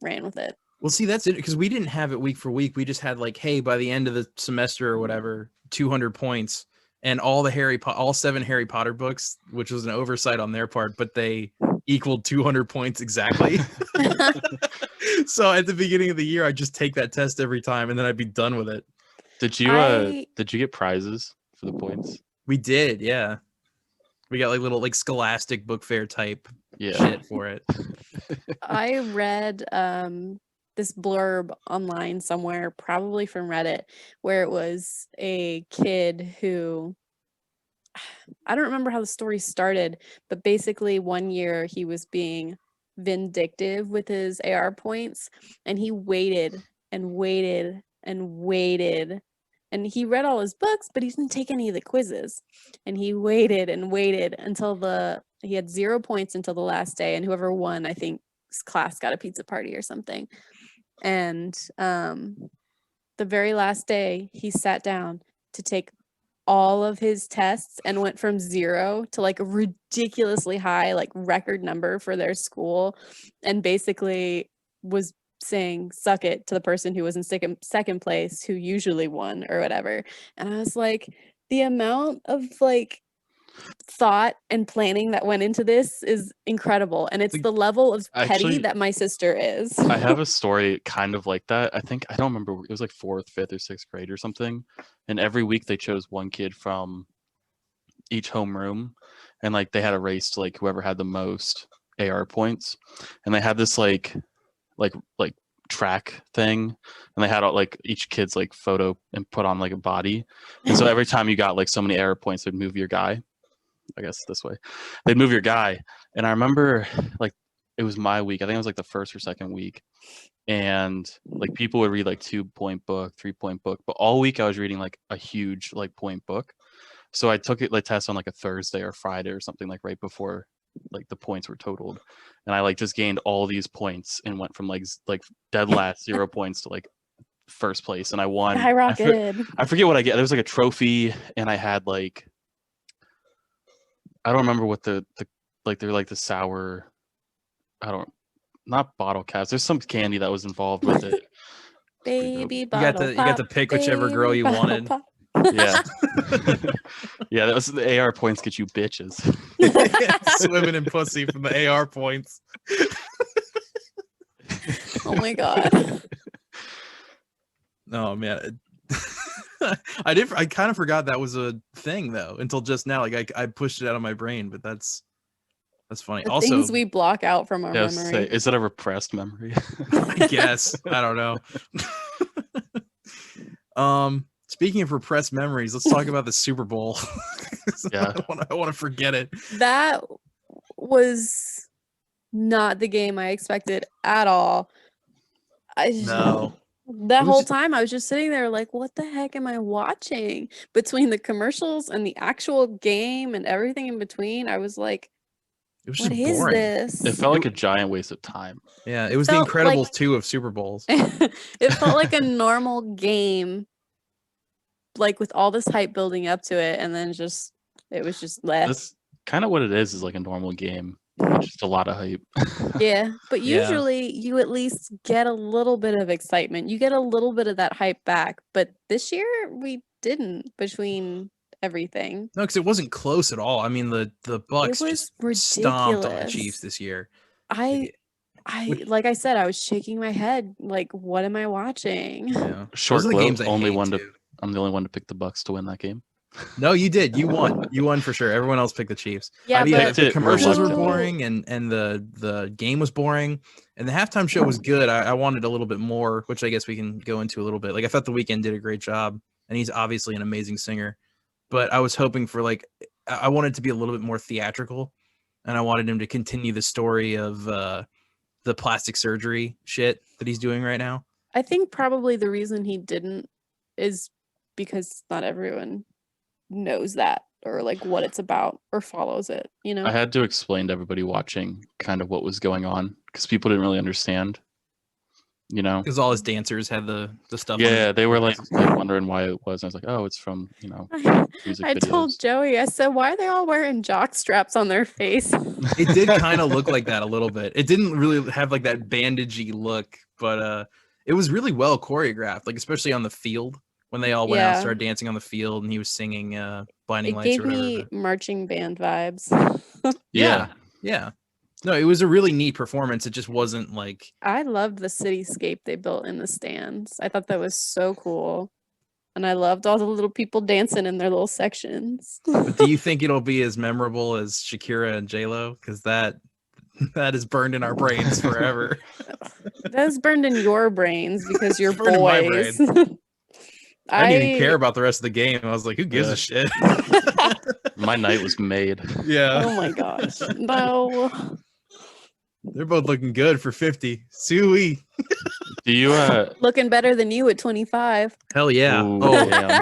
ran with it. Well, see, that's it, because we didn't have it week for week. We just had like, hey, by the end of the semester or whatever, 200 points and all 7 Harry Potter books, which was an oversight on their part, but they equaled 200 points exactly. So at the beginning of the year, I'd just take that test every time and then I'd be done with it. Did you get prizes for the points? We did, yeah. We got like little like Scholastic book fair type shit for it. I read this blurb online somewhere, probably from Reddit, where it was a kid who, I don't remember how the story started, but basically one year he was being vindictive with his AR points and he waited and waited and waited. And he read all his books, but he didn't take any of the quizzes. And he waited and waited until he had 0 points until the last day. And whoever won, I think, his class got a pizza party or something. And the very last day, he sat down to take all of his tests and went from 0 to like a ridiculously high, like record number for their school. And basically was saying suck it to the person who was in second place, who usually won or whatever. And I was like, the amount of like thought and planning that went into this is incredible, and it's the level of petty that my sister is. I have a story kind of like that. I don't remember, it was like 4th, 5th, or 6th grade or something, and every week they chose one kid from each homeroom, and like they had a race to like whoever had the most AR points, and they had this like track thing, and they had like each kid's like photo and put on like a body, and so every time you got like so many AR points, they'd move your guy. I guess this way, they'd move your guy. And I remember like it was my week, I think it was like the 1st or 2nd week, and like people would read like 2-point book, 3-point book, but all week I was reading like a huge like point book. So I took it like test on like a Thursday or Friday or something, like right before like the points were totaled, and I like just gained all these points and went from like dead last 0 points to like first place, and I won. I rocketed. I forget what I get. There was like a trophy, and I had like, I don't remember what the like, they're like the sour, not bottle caps. There's some candy that was involved with it. Baby bottle. You got to pick whichever girl you wanted. Pop. Yeah. Yeah, that was the AR points get you bitches. Swimming in pussy from the AR points. Oh my god. Oh man. I kind of forgot that was a thing though until just now. Like I pushed it out of my brain, but that's funny. The also, things we block out from our memory. Is it a repressed memory? I guess. I don't know. Speaking of repressed memories, let's talk about the Super Bowl. Yeah. I want to forget it. That was not the game I expected at all. No. That whole time I was just sitting there like, what the heck am I watching? Between the commercials and the actual game and everything in between, I was like, it was what just is boring. this? It felt like a giant waste of time. Yeah, it was the Incredibles 2 of Super Bowls. It felt like a normal game, like with all this hype building up to it, and then it was just left. That's kind of what it is like a normal game. Just a lot of hype. Yeah, but usually you at least get a little bit of excitement. You get a little bit of that hype back. But this year we didn't, between everything. No, because it wasn't close at all. I mean, the Bucks just stomped on the Chiefs this year. like I said, I was shaking my head. Like, what am I watching? Yeah. Short Those are the quote, games I only hate, one too. to. I'm the only one to pick the Bucks to win that game. No, you did. You won. You won for sure. Everyone else picked the Chiefs. Yeah, but the commercials were reluctantly. boring, and the game was boring, and the halftime show was good. I wanted a little bit more, which I guess we can go into a little bit. Like, I thought The Weeknd did a great job, and he's obviously an amazing singer. But I was hoping for, like, I wanted to be a little bit more theatrical, and I wanted him to continue the story of the plastic surgery shit that he's doing right now. I think probably the reason he didn't is because not everyone knows that or like what it's about or follows it, you know? I had to explain to everybody watching kind of what was going on because people didn't really understand, you know? Because all his dancers had the stuff. Yeah, they were like wondering why it was. I was like, oh, it's from, you know, music I videos. told Joey, I said, why are they all wearing jock straps on their face? It did kind of look like that a little bit. It didn't really have like that bandagey look, but it was really well choreographed, like especially on the field when they all went out and started dancing on the field and he was singing Blinding It Lights gave or whatever. me marching band vibes. Yeah. No, it was a really neat performance. It just wasn't like... I loved the cityscape they built in the stands. I thought that was so cool. And I loved all the little people dancing in their little sections. But do you think it'll be as memorable as Shakira and J-Lo? Because that is burned in our brains forever. That's burned in your brains because you're Burned in my boys. brain. I didn't even care about the rest of the game. I was like, who gives a shit? My night was made. Yeah. Oh my gosh. No. They're both looking good for 50. Suey. Do you looking better than you at 25? Hell yeah. Ooh, oh, damn.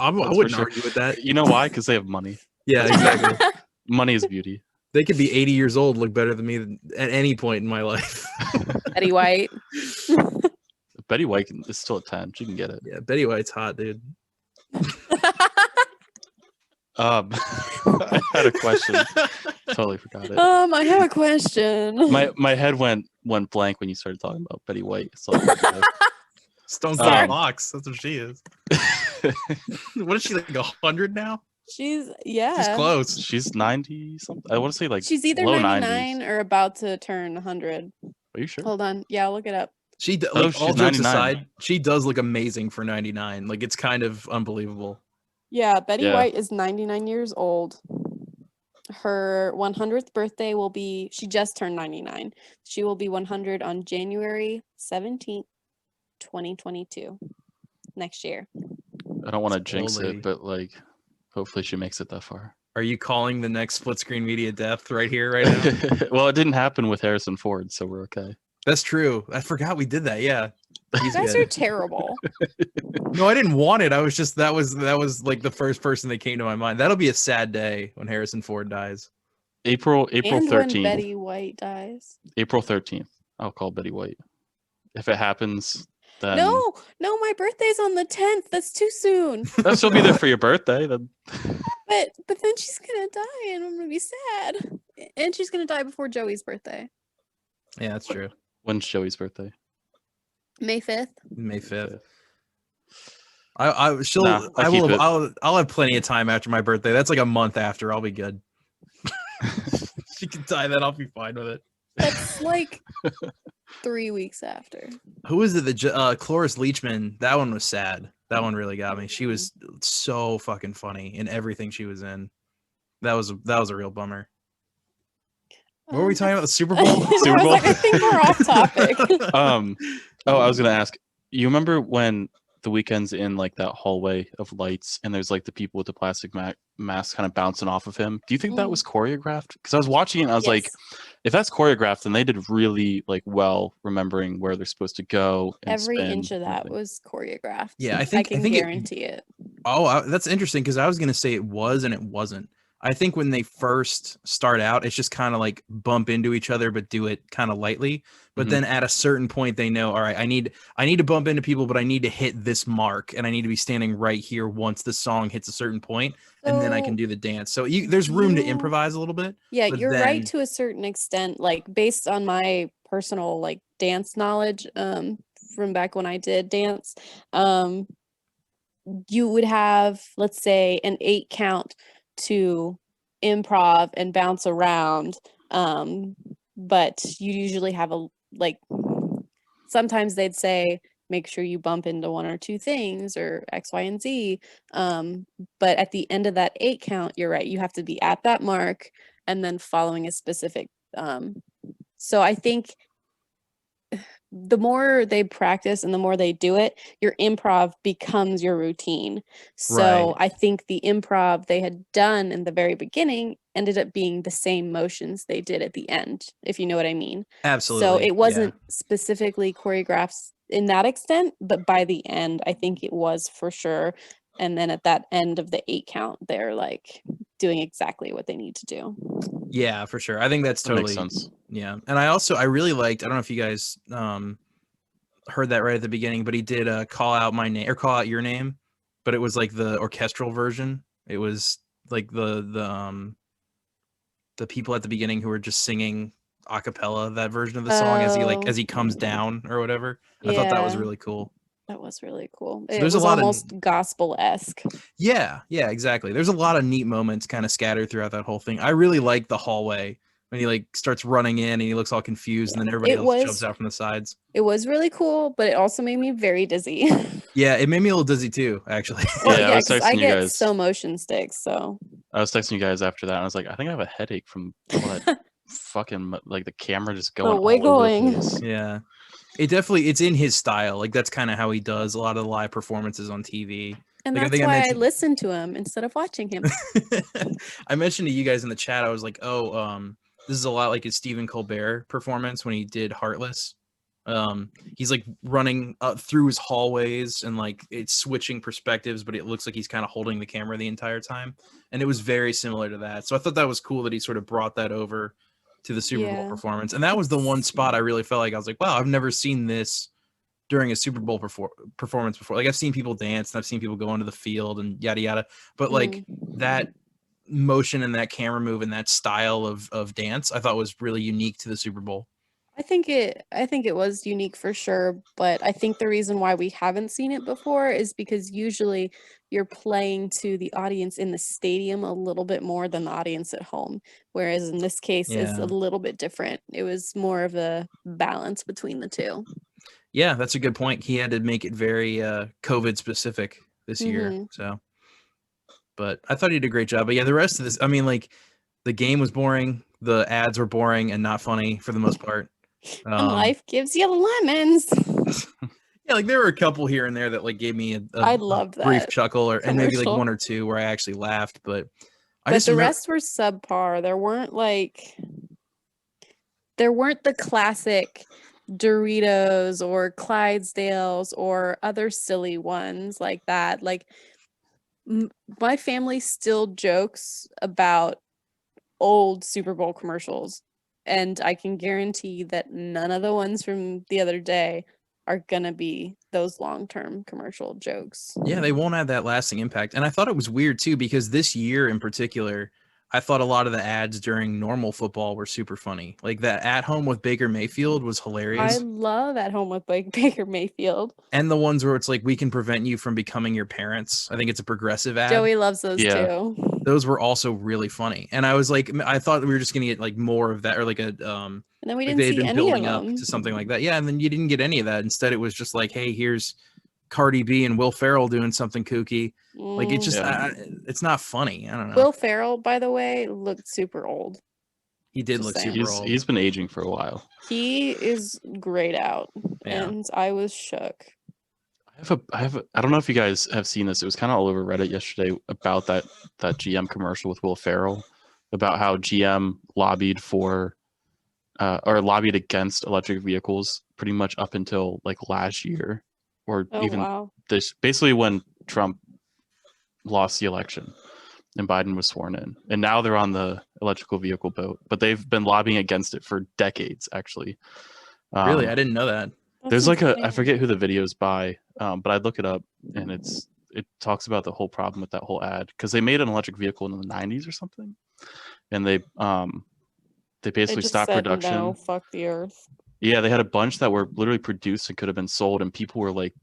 I wouldn't argue with that. You know why? Because they have money. Yeah, exactly. Money is beauty. They could be 80 years old, look better than me at any point in my life. Betty White. Betty White is still a 10. She can get it. Yeah, Betty White's hot, dude. I had a question. Totally forgot it. I have a question. My head went blank when you started talking about Betty White. So Stone Cold Fox. That's what she is. What is she, like 100 now? She's close. She's 90 something. I want to say like she's either low 99 90s. or about to turn 100. Are you sure? Hold on. Yeah, I'll look it up. All jokes 99. aside, she does look amazing for 99. Like, it's kind of unbelievable. Yeah, Betty White is 99 years old. Her 100th birthday will be, she just turned 99. She will be 100 on January 17th, 2022. Next year. I don't want to jinx it, but like, hopefully she makes it that far. Are you calling the next Split Screen Media death right here, right now? Well, it didn't happen with Harrison Ford, so we're okay. That's true. I forgot we did that. Yeah. You guys are terrible. No, I didn't want it. I was just that was like the first person that came to my mind. That'll be a sad day when Harrison Ford dies. April and 13th. When Betty White dies. April 13th. I'll call Betty White. If it happens, then No, my birthday's on the 10th. That's too soon. she'll be there for your birthday. Then. But then she's gonna die, and I'm gonna be sad. And she's gonna die before Joey's birthday. Yeah, that's true. When's Joey's birthday? May 5th. May 5th. I'll have plenty of time after my birthday. That's like a month after. I'll be good. She can die then. I'll be fine with it. That's like 3 weeks after. Who is it? Cloris Leachman. That one was sad. That one really got me. She was so fucking funny in everything she was in. That was a real bummer. What were we talking about? The Super Bowl? Super Bowl? I think we're off topic. I was gonna ask. You remember when The Weeknd's in like that hallway of lights, and there's like the people with the plastic mask kind of bouncing off of him? Do you think that was choreographed? Because I was watching it, and I was like, if that's choreographed, then they did really like well remembering where they're supposed to go. And Every spin, inch of that was choreographed. Yeah, I can think guarantee it. Oh, that's interesting because I was gonna say it was and it wasn't. I think when they first start out, it's just kind of like bump into each other, but do it kind of lightly. But then at a certain point, they know, all right, I need to bump into people, but I need to hit this mark, and I need to be standing right here once the song hits a certain point, and then I can do the dance. So there's room to improvise a little bit. Yeah, you're right to a certain extent. Like based on my personal like dance knowledge, from back when I did dance, you would have, let's say, an 8 count to improv and bounce around, but you usually have sometimes they'd say, make sure you bump into one or two things or X, Y, and Z. But at the end of that 8 count, you're right. You have to be at that mark and then following a specific. So I think the more they practice and the more they do it, your improv becomes your routine. So I think the improv they had done in the very beginning ended up being the same motions they did at the end, if you know what I mean. Absolutely. So it wasn't specifically choreographed in that extent, but by the end, I think it was for sure. And then at that end of the 8 count, they're like doing exactly what they need to do. Yeah, for sure. I think that's totally makes sense. Yeah. And I really liked, I don't know if you guys heard that right at the beginning, but he did call out my name or call out your name, but it was like the orchestral version. It was like the people at the beginning who were just singing a cappella that version of the song as he comes down or whatever. I thought that was really cool. That was really cool. So it was almost gospel-esque. Yeah, exactly. There's a lot of neat moments kind of scattered throughout that whole thing. I really like the hallway when he like starts running in and he looks all confused and then everybody else jumps out from the sides. It was really cool, but it also made me very dizzy. Yeah, it made me a little dizzy too, actually. I was texting you guys. So motion sticks, so I was texting you guys after that and I was like, I think I have a headache from all that fucking like the camera just going all over the place. Yeah. It's in his style. Like that's kind of how he does a lot of the live performances on TV. And like, that's why I listen to him instead of watching him. I mentioned to you guys in the chat, I was like, this is a lot like his Stephen Colbert performance when he did Heartless. He's like running up through his hallways and like it's switching perspectives, but it looks like he's kind of holding the camera the entire time. And it was very similar to that. So I thought that was cool that he sort of brought that over to the Super Bowl performance. And that was the one spot I really felt like I was like, wow, I've never seen this during a Super Bowl performance before. Like I've seen people dance and I've seen people go onto the field and yada yada, but like that motion and that camera move and that style of dance I thought was really unique to the Super Bowl. I think it was unique for sure, but I think the reason why we haven't seen it before is because usually you're playing to the audience in the stadium a little bit more than the audience at home, whereas in this case it's a little bit different. It was more of a balance between the two. Yeah, that's a good point. He had to make it very COVID specific this year. So, but I thought he did a great job. But yeah, the rest of this, I mean, like the game was boring. The ads were boring and not funny for the most part. And life gives you lemons. Yeah, like there were a couple here and there that like gave me I loved that brief chuckle and maybe like one or two where I actually laughed, but the rest were subpar. There weren't the classic Doritos or Clydesdales or other silly ones like that. Like my family still jokes about old Super Bowl commercials, and I can guarantee that none of the ones from the other day are gonna be those long-term commercial jokes. Yeah, they won't have that lasting impact. And I thought it was weird too, because this year in particular, I thought a lot of the ads during normal football were super funny. Like that At Home with Baker Mayfield was hilarious. I love At Home with Baker Mayfield. And the ones where it's like, we can prevent you from becoming your parents. I think it's a progressive ad. Joey loves those too. Those were also really funny. And I was like, I thought we were just going to get like more of that, or like a, and then we didn't see any of them. To something like that. Yeah. And then you didn't get any of that. Instead, it was just like, hey, here's Cardi B and Will Ferrell doing something kooky. Like it just, it's not funny. I don't know. Will Ferrell, by the way, looked super old. He did look super old. He's been aging for a while. He is grayed out, and I was shook. I don't know if you guys have seen this. It was kind of all over Reddit yesterday about that GM commercial with Will Ferrell, about how GM lobbied for or lobbied against electric vehicles pretty much up until like last year, or this, basically when Trump lost the election and Biden was sworn in, and now they're on the electrical vehicle boat, but they've been lobbying against it for decades actually. Really? I didn't know that. There's like I forget who the video is by, but I'd look it up, and it talks about the whole problem with that whole ad, because they made an electric vehicle in the 90s or something, and they basically stopped production. No, fuck the earth. Yeah, they had a bunch that were literally produced and could have been sold, and people were like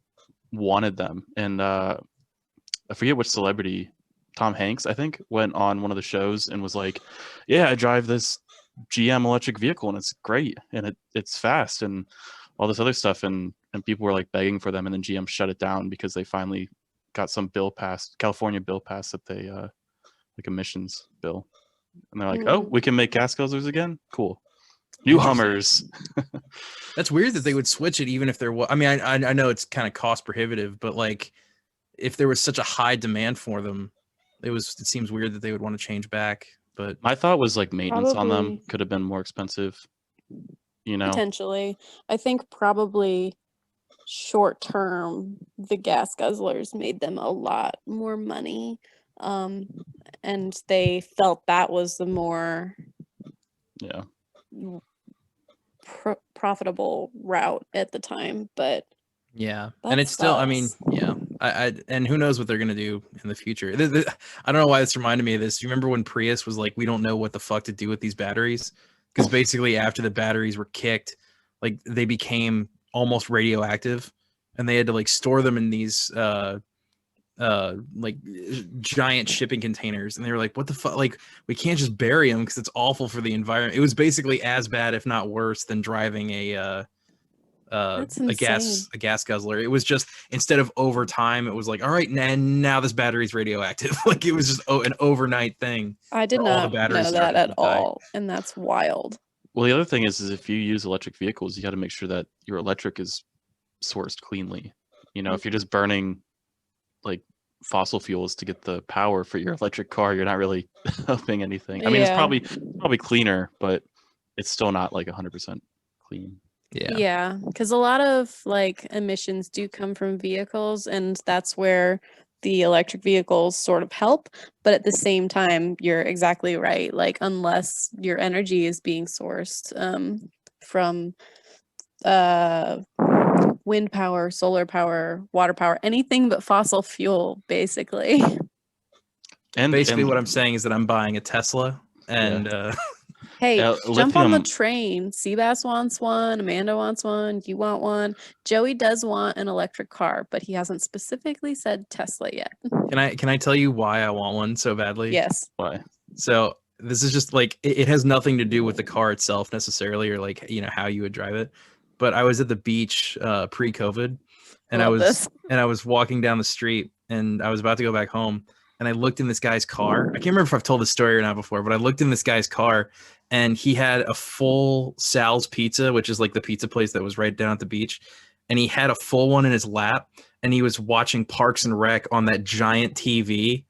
wanted them. And I forget which celebrity, Tom Hanks, I think, went on one of the shows and was like, "Yeah, I drive this GM electric vehicle, and it's great, and it's fast and all this other stuff, and people were like begging for them, and then GM shut it down because they finally got some bill passed, California bill passed, that they like emissions bill, and they're like, oh, we can make gas guzzlers again, cool, new Hummers. That's weird that they would switch it, even if there was. I mean, I know it's kind of cost prohibitive, but like, if there was such a high demand for them, it seems weird that they would want to change back. But my thought was like maintenance on them could have been more expensive, you know. Potentially, I think probably short term the gas guzzlers made them a lot more money, and they felt that was the more profitable route at the time. But yeah, and it's still, I mean, yeah, I and who knows what they're gonna do in the future. I don't know why this reminded me of this. You remember when Prius was like, we don't know what the fuck to do with these batteries, because basically after the batteries were kicked, like they became almost radioactive, and they had to like store them in these like giant shipping containers, and they were like, what the fuck, like we can't just bury them because it's awful for the environment. It was basically as bad, if not worse, than driving a gas guzzler. It was just, instead of over time, it was like, all right, now this battery's radioactive. Like it was just an overnight thing. I did not know that at all, and that's wild. Well, the other thing is if you use electric vehicles, you got to make sure that your electric is sourced cleanly. You know, if you're just burning like fossil fuels to get the power for your electric car, you're not really helping anything. I mean, it's probably cleaner, but it's still not like 100% clean. Yeah, because a lot of like emissions do come from vehicles, and that's where the electric vehicles sort of help. But at the same time, you're exactly right. Like, unless your energy is being sourced from wind power, solar power, water power, anything but fossil fuel, basically. And basically what I'm saying is that I'm buying a Tesla, and hey, jump on the train. Seabass wants one, Amanda wants one, you want one. Joey does want an electric car, but he hasn't specifically said Tesla yet. Can I tell you why I want one so badly? Yes. Why? So this is just like, it has nothing to do with the car itself necessarily, or like, you know, how you would drive it. But I was at the beach pre-COVID, and I was walking down the street, and I was about to go back home, and I looked in this guy's car. I can't remember if I've told this story or not before, but I looked in this guy's car, and he had a full Sal's Pizza, which is like the pizza place that was right down at the beach, and he had a full one in his lap, and he was watching Parks and Rec on that giant TV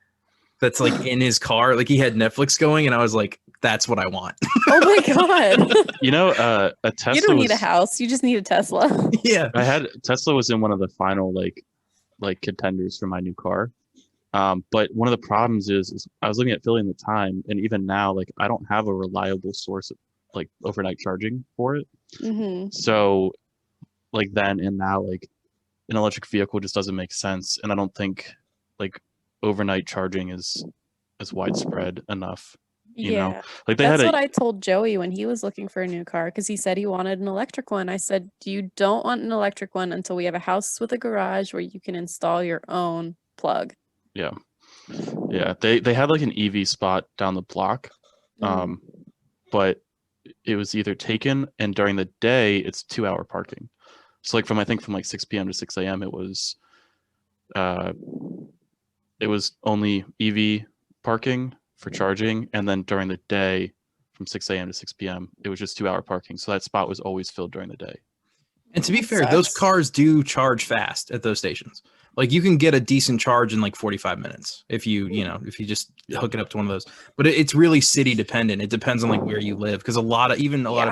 that's like in his car. Like he had Netflix going, and I was like, that's what I want. Oh my god. You know, a Tesla. You don't need a house. You just need a Tesla. Yeah. Tesla was in one of the final like contenders for my new car. But one of the problems is I was looking at Philly in the time, and even now, like I don't have a reliable source of like overnight charging for it. Mm-hmm. So like then and now, like an electric vehicle just doesn't make sense. And I don't think like overnight charging is widespread enough. You know, like that's what I told Joey when he was looking for a new car, because he said he wanted an electric one. I said, you don't want an electric one until we have a house with a garage where you can install your own plug. Yeah. They had like an EV spot down the block, but it was either taken, and during the day it's 2-hour parking. So like from 6 p.m. to 6 a.m. it was only EV parking for charging, and then during the day from 6 a.m. to 6 p.m. it was just 2-hour parking. So that spot was always filled during the day. And to be fair, those cars do charge fast at those stations. Like you can get a decent charge in like 45 minutes if you just hook it up to one of those. But it's really city dependent. It depends on like where you live, because a lot of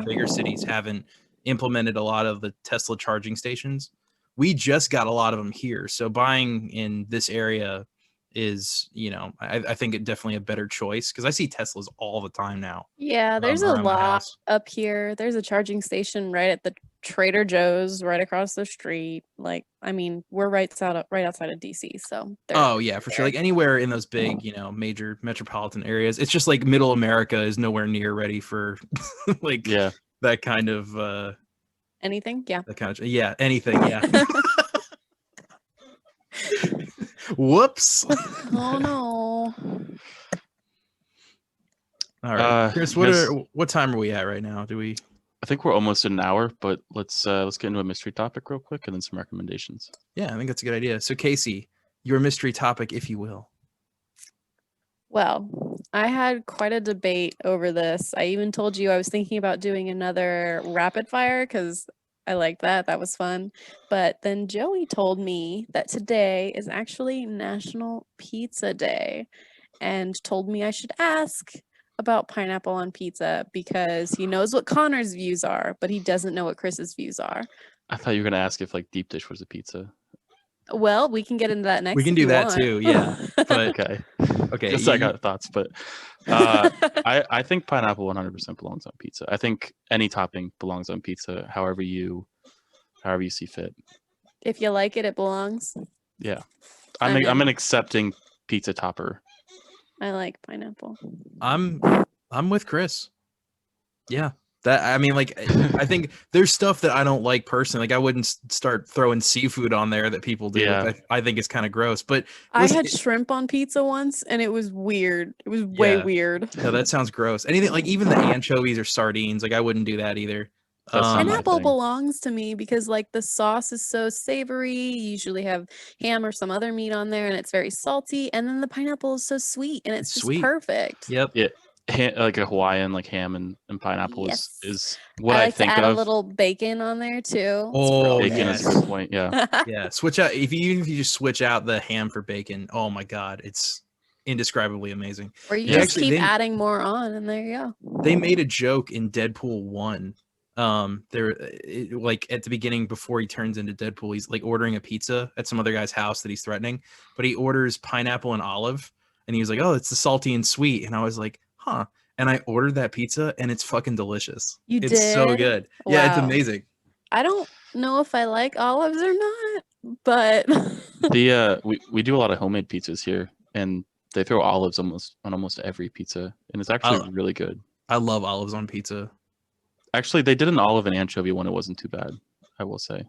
bigger cities haven't implemented a lot of the Tesla charging stations. We just got a lot of them here. So buying in this area is, I think it definitely a better choice, because I see Teslas all the time now. Yeah, there's a lot up here. There's a charging station right at the Trader Joe's right across the street. Like, I mean, we're right outside of DC, so oh yeah, for sure. Like anywhere in those big, major metropolitan areas, it's just like middle America is nowhere near ready for like that kind of anything. Yeah, that kind of anything. Yeah. Whoops. Oh no. All right, Chris, what time are we at right now? I think we're almost an hour, but let's get into a mystery topic real quick and then some recommendations. Yeah, I think that's a good idea. So Casey, your mystery topic, if you will. Well, I had quite a debate over this. I even told you I was thinking about doing another rapid fire because I liked that. That was fun. But then Joey told me that today is actually National Pizza Day and told me I should ask about pineapple on pizza because he knows what Connor's views are, but he doesn't know what Chris's views are. I thought you were going to ask if like deep dish was a pizza. Well, we can get into that next. We can do that too, yeah. But okay. Just I got thoughts, but I think pineapple 100% belongs on pizza. I think any topping belongs on pizza, however you see fit. If you like it, it belongs. Yeah, I'm an accepting pizza topper. I like pineapple. I'm with Chris. Yeah. I think there's stuff that I don't like personally. Like I wouldn't start throwing seafood on there that people do. Yeah. I think it's kind of gross. But I had shrimp on pizza once and it was weird. It was way weird. No, that sounds gross. Anything like even the anchovies or sardines, like I wouldn't do that either. Pineapple belongs to me because like the sauce is so savory. You usually have ham or some other meat on there and it's very salty. And then the pineapple is so sweet and it's just perfect. Yep. Yeah. Like a Hawaiian, like ham and pineapple is what I I think to add of. a little bacon on there too. Oh, bacon is a good point. Yeah. Yeah. Switch out even if you just switch out the ham for bacon. Oh my God, it's indescribably amazing. Or you just keep adding more on, and there you go. They made a joke in Deadpool 1. Like at the beginning before he turns into Deadpool, he's like ordering a pizza at some other guy's house that he's threatening, but he orders pineapple and olive, and he was like, "Oh, it's the salty and sweet," and I was like, "Huh." And I ordered that pizza, and it's fucking delicious. It's so good. Wow. Yeah, it's amazing. I don't know if I like olives or not, but we do a lot of homemade pizzas here, and they throw olives on almost every pizza, and it's actually really good. I love olives on pizza. Actually, they did an olive and anchovy one. It wasn't too bad, I will say.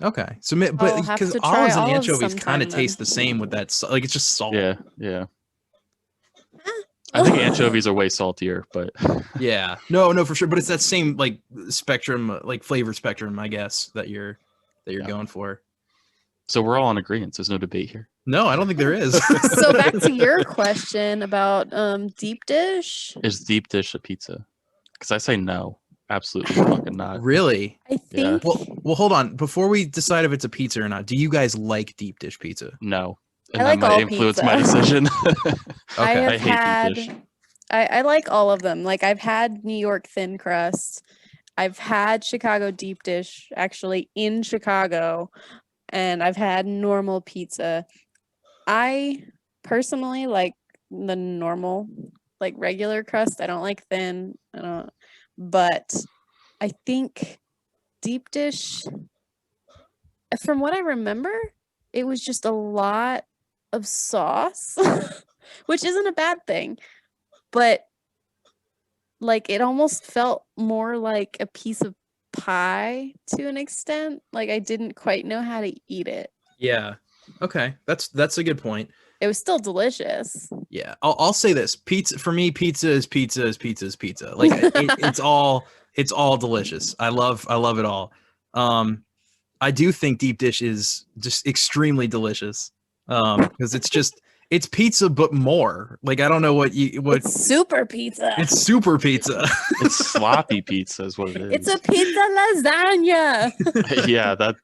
Okay, so but because olives and anchovies kind of taste the same with that, like it's just salt. Yeah. I think anchovies are way saltier, but yeah, no, for sure. But it's that same like spectrum, like flavor spectrum, I guess that you're going for. So we're all in agreement. There's no debate here. No, I don't think there is. So back to your question about deep dish. Is deep dish a pizza? Because I say no. Absolutely fucking not. Really? I think. Yeah. Well, hold on. Before we decide if it's a pizza or not, do you guys like deep dish pizza? No. And I like that might influence my decision. Okay. I hate deep dish. I like all of them. Like I've had New York thin crust. I've had Chicago deep dish actually in Chicago, and I've had normal pizza. I personally like the normal, like regular crust. I don't like thin. But I think deep dish, from what I remember, it was just a lot of sauce, which isn't a bad thing, but like it almost felt more like a piece of pie to an extent. Like I didn't quite know how to eat it. Yeah. Okay. That's a good point. It was still delicious. Yeah, I'll say this: pizza for me, pizza is pizza. Like it's all delicious. I love it all. I do think deep dish is just extremely delicious. Because it's pizza but more. Like I don't know what it's super pizza. It's super pizza. It's sloppy pizza is what it is. It's a pizza lasagna. Yeah, that.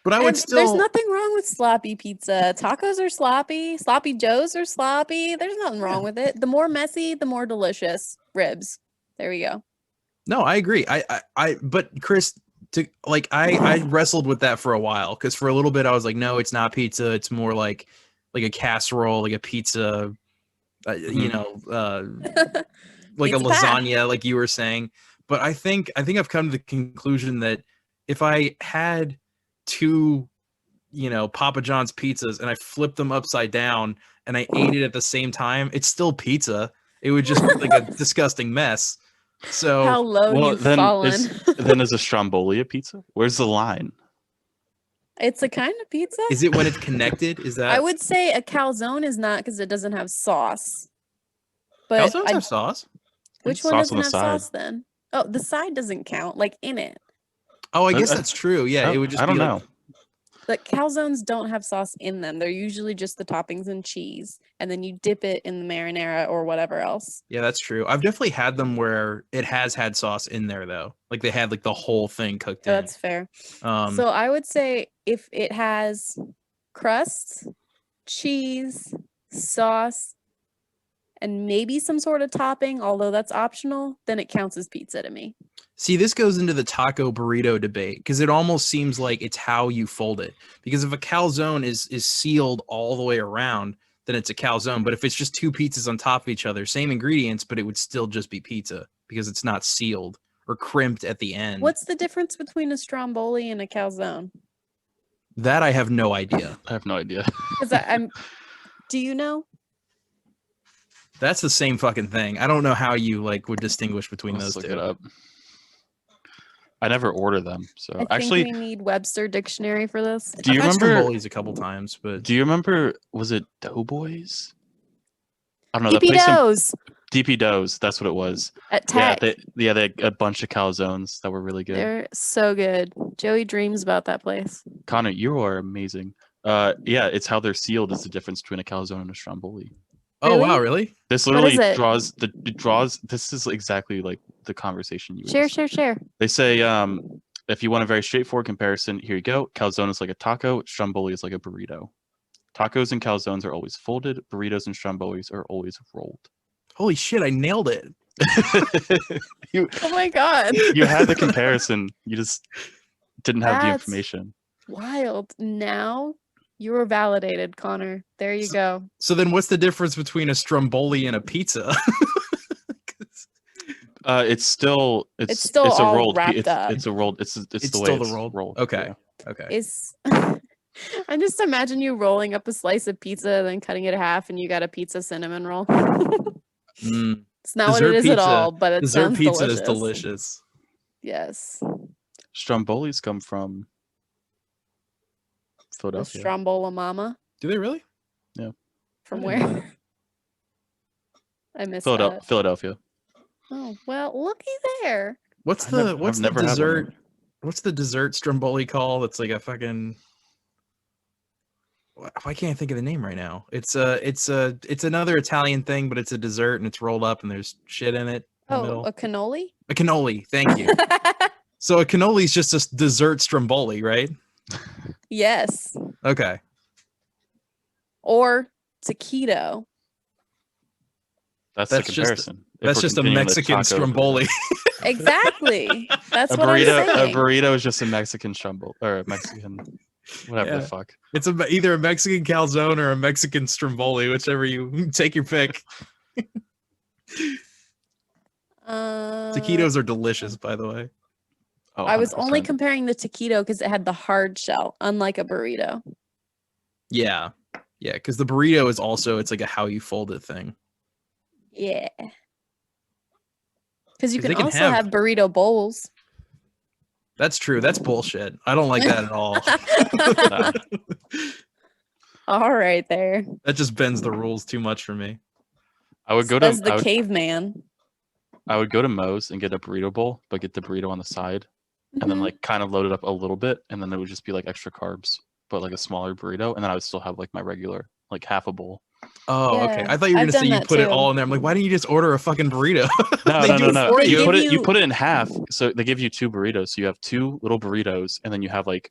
But I would still. There's nothing wrong with sloppy pizza. Tacos are sloppy. Sloppy Joes are sloppy. There's nothing wrong with it. The more messy, the more delicious. Ribs. There we go. No, I agree. But Chris, I wrestled with that for a while because for a little bit I was like, no, it's not pizza. It's more like a casserole, like a pizza. Like pizza a lasagna, like you were saying. But I think I've come to the conclusion that if I had two Papa John's pizzas and I flipped them upside down and I ate it at the same time, it's still pizza. It would just look like a disgusting mess. So how low you've fallen. Then is a stromboli a pizza? Where's the line? It's a kind of pizza. Is it when it's connected? Is that? I would say a calzone is not because it doesn't have sauce. But calzones have sauce. Which one Sauce on doesn't the have side. sauce then? Oh, the side doesn't count, like in it. Oh, I guess that's true. Yeah, it would just I don't be know. like, But calzones don't have sauce in them. They're usually just the toppings and cheese, and then you dip it in the marinara or whatever else. yeah, that's true. I've definitely had them where it has had sauce in there though. Like they had like the whole thing cooked in. That's fair. So I would say if it has crust, cheese, sauce, and maybe some sort of topping, although that's optional, then it counts as pizza to me. See, this goes into the taco burrito debate because it almost seems like it's how you fold it. Because if a calzone is sealed all the way around, then it's a calzone. But if it's just two pizzas on top of each other, same ingredients, but it would still just be pizza because it's not sealed or crimped at the end. What's the difference between a stromboli and a calzone? That I have no idea. I have no idea. Because I'm. Do you know? That's the same fucking thing. I don't know how you like would distinguish between Let's those look two. it up. I never order them, so I think actually, we need Webster Dictionary for this. do you I've had remember? Strombolis a couple times, but Do you remember? Was it Doughboys? I don't know. That DP place in Doughs DP Doughs. That's what it was. at Tech. They had a bunch of calzones that were really good. They're so good. Joey dreams about that place. Connor, you are amazing. Yeah, it's how they're sealed is the difference between a calzone and a stromboli. oh Really? wow, really? This What literally is it? draws. This is exactly like the conversation you. Share. They say, if you want a very straightforward comparison, here you go. Calzone is like a taco. Stromboli is like a burrito. Tacos and calzones are always folded. Burritos and strombolis are always rolled. Holy shit, I nailed it. Oh my god. You had the comparison. You just didn't have the That's information. Wild. Now you were validated, Connor. There you go. So then what's the difference between a stromboli and a pizza? It's still It's a all rolled. wrapped up. It's a rolled. It's the It's way still the it's rolled? rolled. Okay. Yeah. Okay. Is I just imagine you rolling up a slice of pizza, then cutting it in half, and you got a pizza cinnamon roll. Mm. It's not what Dessert it is at pizza- all, but it Dessert sounds pizza delicious. is delicious. Yes. Strombolis come from The Philadelphia. Strombola Mama. Do they really? From I didn't know where? I missed that. Philadelphia. Oh, well, looky there. What's I've the never- what's I've the never had one dessert? there. What's the dessert stromboli called? It's like a fucking. Why can't I think of the name right now? It's another Italian thing, but it's a dessert and it's rolled up and there's shit in it. In the Oh, middle. a cannoli? A cannoli. Thank you. So a cannoli is just a dessert stromboli, right? Yes. Okay. Or taquito. That's That's the just- comparison. If That's we're just a continuing the Mexican taco stromboli. Exactly. That's A what I'm burrito. A saying. burrito is just a Mexican stromboli or a Mexican, whatever Yeah. the fuck. It's either a Mexican calzone or a Mexican stromboli, whichever you take your pick. Taquitos are delicious, by the way. Oh, I was only 100%. comparing the taquito because it had the hard shell, unlike a burrito. Yeah. Yeah, because the burrito is also, it's like a how you fold it thing. Yeah. Because you 'Cause can they can also have- have burrito bowls. That's true. That's bullshit. I don't like that at all. All right, there. That just bends the rules too much for me. I would go to Says the caveman. I would go to Moe's and get a burrito bowl, but get the burrito on the side, and then Mhm. like kind of load it up a little bit, and then it would just be like extra carbs, but like a smaller burrito, and then I would still have like my regular like half a bowl. Oh, okay. Yeah, I thought you were I've gonna say done you that put it too. all in there. I'm like, why didn't you just order a fucking burrito? No, They no, do no, it no. for They You give put it. You you- put it in half, so they give you two burritos. So you have two little burritos, and then you have like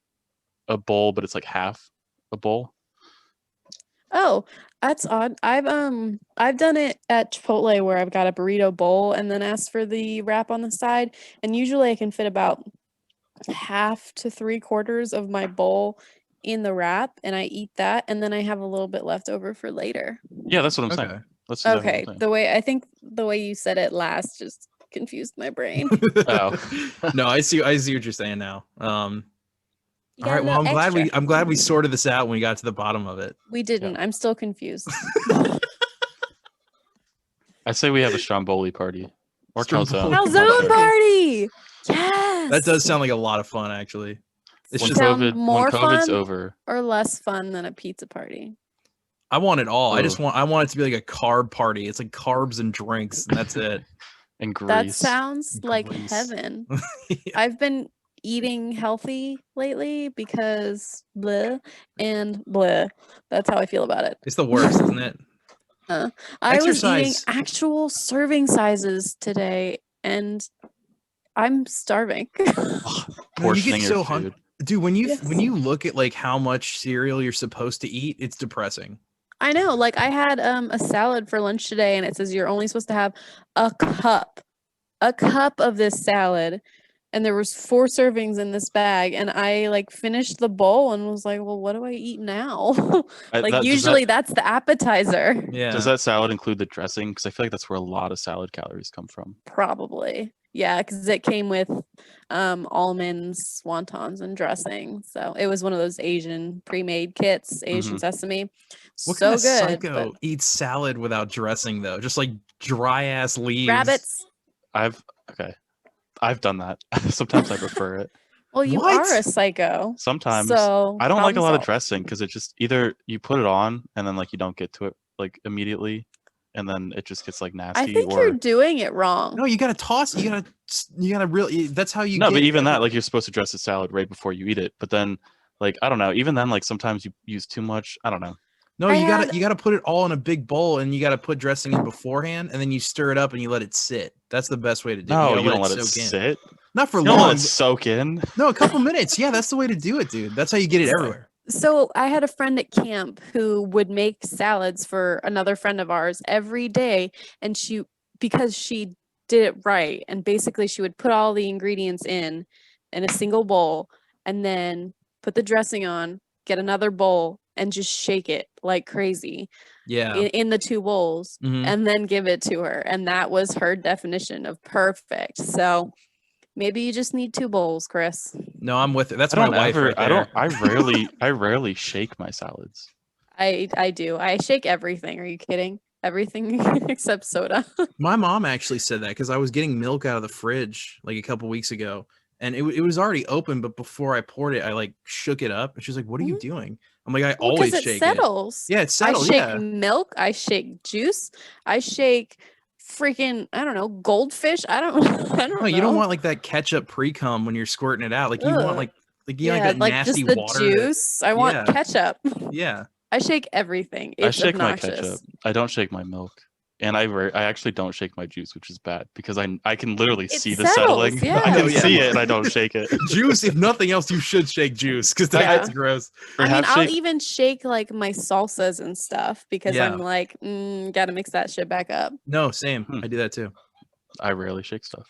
a bowl, but it's like half a bowl. Oh, that's odd. I've done it at Chipotle where I've got a burrito bowl and then asked for the wrap on the side, and usually I can fit about half to 3/4 of my bowl in the wrap, and I eat that, and then I have a little bit left over for later. Yeah, that's what I'm saying. Okay. That's exactly Okay, what I'm the way you said it last just confused my brain. Oh. No, I see what you're saying now. You All got right. a Well, little extra. I'm glad we sorted this out when we got to the bottom of it. We didn't. I'm still confused. I say we have a Stromboli party or Stromboli. calzone. Calzone party. Yes. That does sound like a lot of fun, actually. It's When just Sound COVID, more when COVID's fun? over, or less fun than a pizza party. I want it all. Ooh. I want it to be like a carb party. It's like carbs and drinks, and that's it. And grease. That sounds like Grease. heaven. Yeah. I've been eating healthy lately because bleh and bleh. That's how I feel about it. It's the worst, isn't it? I was eating Exercise. actual serving sizes today, and I'm starving. No, you get Portioning so your hungry. food. Dude, when Yes. you look at like how much cereal you're supposed to eat, it's depressing. I know. Like I had a salad for lunch today, and it says you're only supposed to have a cup of this salad, and there was 4 servings in this bag, and I like finished the bowl and was like, well, what do I eat now? Like usually that's the appetizer. Yeah. Does that salad include the dressing? Because I feel like that's where a lot of salad calories come from. Probably. Yeah, because it came with almonds, wontons, and dressing. So it was one of those Asian pre-made kits, Asian sesame. What So kind of good. psycho eats salad without dressing though? Just like dry ass leaves. Rabbits. I've done that. Sometimes I prefer it. Well, you What? are a psycho. Sometimes So I don't like a lot of problem dressing because it just either you put it on and then like you don't get to it like immediately, and then it just gets like nasty. I think or you're doing it wrong. No, you gotta toss. You gotta really. That's how you. no, get but even that, everything. like you're supposed to dress the salad right before you eat it. But then, like I don't know. Even then, like sometimes you use too much. I don't know. No, I you had- gotta put it all in a big bowl, and you gotta put dressing in beforehand, and then you stir it up and you let it sit. That's the best way to do it. No, gotta you don't let it soak in. sit. Not for You don't let long. it soak in. No, a couple minutes. Yeah, that's the way to do it, dude. That's how you get it everywhere. So I had a friend at camp who would make salads for another friend of ours every day, and because she did it right, and basically she would put all the ingredients in a single bowl, and then put the dressing on, get another bowl, and just shake it like crazy Yeah. in the 2 bowls, Mhm. and then give it to her, and that was her definition of perfect. So maybe you just need 2 bowls, Chris. No, I'm with it. That's I my don't wife ever. right there. I rarely shake my salads. I do. I shake everything. Are you kidding? Everything except soda. My mom actually said that because I was getting milk out of the fridge like a couple weeks ago, and it was already open, but before I poured it, I like shook it up, and she's like, "What are you doing?" I'm like, "I Well, always 'cause it shake settles. it." Yeah, it's settled. I shake Yeah. milk. I shake juice. I shake freaking, I don't know, goldfish. I don't I don't No, know. you don't want like that ketchup pre-cum when you're squirting it out. Like you want Ugh. like yeah, that like nasty just the water. juice. I want Yeah. ketchup. Yeah. I shake everything. I It's shake obnoxious. my ketchup. I don't shake my milk, and I actually don't shake my juice, which is bad because I can literally It see the settles, settling. yeah. I know, can yeah. see it, and I don't shake it. Juice, if nothing else, you should shake juice because that's Yeah. gross. Or I mean, have I'll shake- even shake like my salsas and stuff because Yeah. I'm like, gotta mix that shit back up. No, same. Hmm. I do that too. I rarely shake stuff.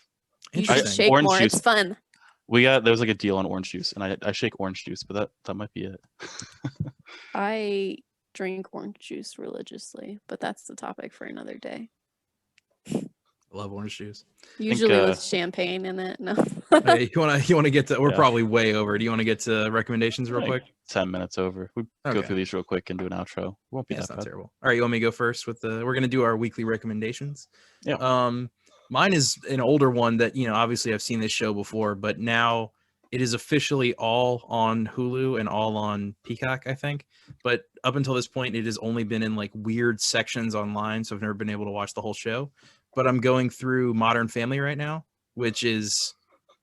You should Interesting. shake Orange more. juice. It's fun. There was like a deal on orange juice, and I shake orange juice, but that might be it. I drink orange juice religiously, but that's the topic for another day. I love orange juice. Usually with champagne in it. No. Hey, you wanna get to? We're Yeah. probably way over. Do you want to get to recommendations real Like quick? 10 minutes over. We go Okay. through these real quick and do an outro. Won't be Yeah, it's that not bad. terrible. All right, you want me to go first with the? We're gonna do our weekly recommendations. Yeah. Mine is an older one that obviously I've seen this show before, but now it is officially all on Hulu and all on Peacock, I think. But up until this point, it has only been in like weird sections online, so I've never been able to watch the whole show. But I'm going through Modern Family right now, which is